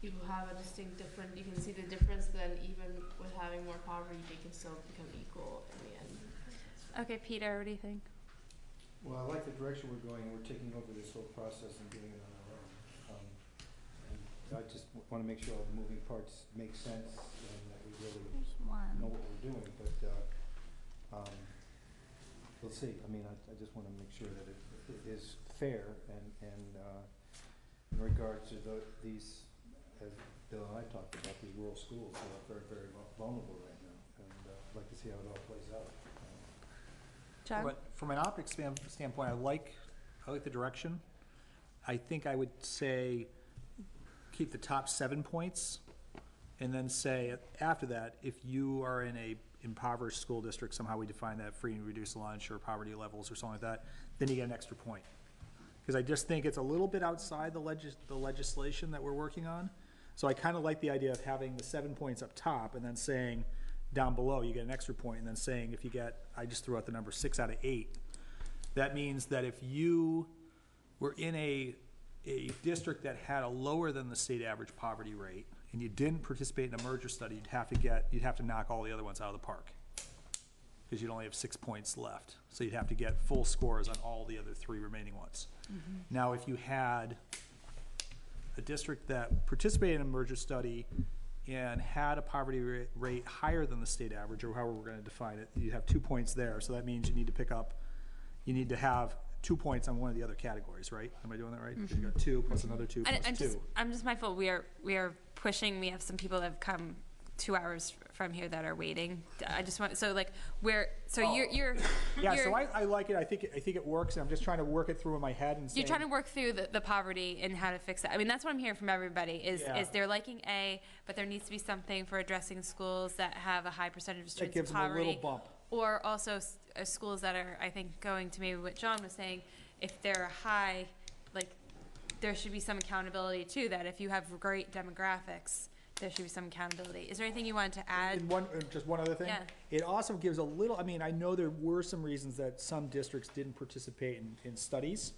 you have a distinct different, you can see the difference, then even with having more poverty, they can still become equal in the end. Okay, Peter, what do you think? Well, I like the direction we're going. We're taking over this whole process and doing it on our own. And I just want to make sure all the moving parts make sense and that we really know what we're doing. But we'll see. I mean, I just want to make sure that it is fair, and in regards to these, as Bill and I talked about, these rural schools that are very, very vulnerable right now, and I'd like to see how it all plays out. John? But from an optics standpoint, I like the direction. I think I would say keep the top 7 points, and then say after that, if you are in a impoverished school district, somehow we define that free and reduced lunch or poverty levels or something like that, then you get an extra point. Because I just think it's a little bit outside the legislation that we're working on. So I kind of like the idea of having the 7 points up top and then saying down below you get an extra point, and then saying if you get, I just threw out the number 6 out of 8, that means that if you were in a district that had a lower than the state average poverty rate and you didn't participate in a merger study, you'd have to knock all the other ones out of the park, because you'd only have 6 points left. So you'd have to get full scores on all the other 3 remaining ones. Now, if you had a district that participated in a merger study and had a poverty rate higher than the state average, or however we're going to define it, you have 2 points there. So that means you need to have 2 points on one of the other categories, right? Am I doing that right? You got 2 plus another 2 plus 2. I'm just mindful, we are pushing. We have some people that have come 2 hours from here that are waiting. I just want, so like you're so I like it. I think it works, and I'm just trying to work it through in my head. And you're trying to work through the poverty and how to fix that. I mean, that's what I'm hearing from everybody is they're liking A, but there needs to be something for addressing schools that have a high percentage of students in poverty. That gives them a little bump. Or also schools that are, I think, going to maybe what John was saying, if they're high, like there should be some accountability too, that if you have great demographics, there should be some accountability. Is there anything you wanted to add? Just one other thing. Yeah. It also gives a little, I mean, I know there were some reasons that some districts didn't participate in studies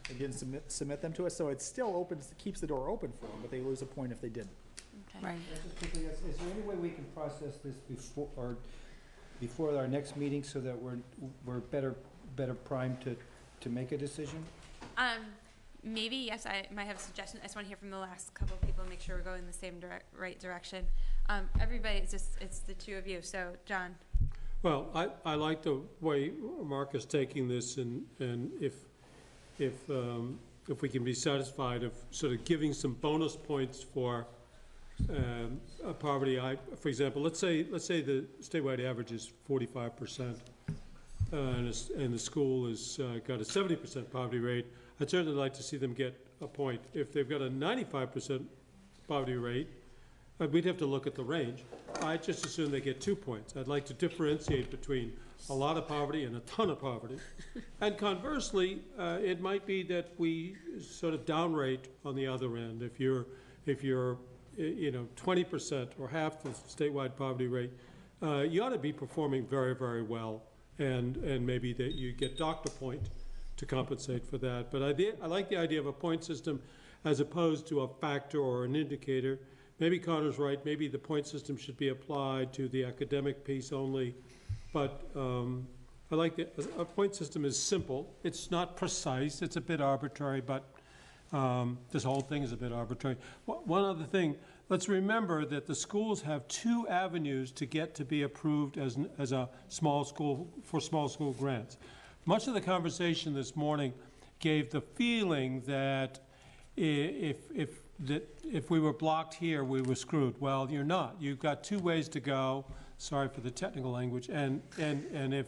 and didn't submit them to us, so it still opens, keeps the door open for them, but they lose a point if they didn't. Okay. Right. Just quickly, is there any way we can process this before our next meeting so that we're better primed to make a decision? Maybe, yes, I might have a suggestion. I just want to hear from the last couple of people and make sure we're going in the same right direction. Everybody, it's the two of you. So, John. Well, I like the way Mark is taking this, and if we can be satisfied of sort of giving some bonus points for poverty. For example, let's say the statewide average is 45%, and the school has got a 70% poverty rate. I'd certainly like to see them get a point. If they've got a 95% poverty rate, we'd have to look at the range. I just assume they get 2 points. I'd like to differentiate between a lot of poverty and a ton of poverty. And conversely, it might be that we sort of downrate on the other end. If you're 20% or half the statewide poverty rate, you ought to be performing very, very well, and maybe that you get doctor point to compensate for that. But I like the idea of a point system as opposed to a factor or an indicator. Maybe Connor's right. Maybe the point system should be applied to the academic piece only. But I like a point system is simple. It's not precise. It's a bit arbitrary, but this whole thing is a bit arbitrary. One other thing, let's remember that the schools have 2 avenues to get to be approved as a small school for small school grants. Much of the conversation this morning gave the feeling that if we were blocked here, we were screwed. Well, you're not. You've got 2 ways to go. Sorry for the technical language. And if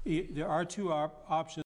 there are 2 options.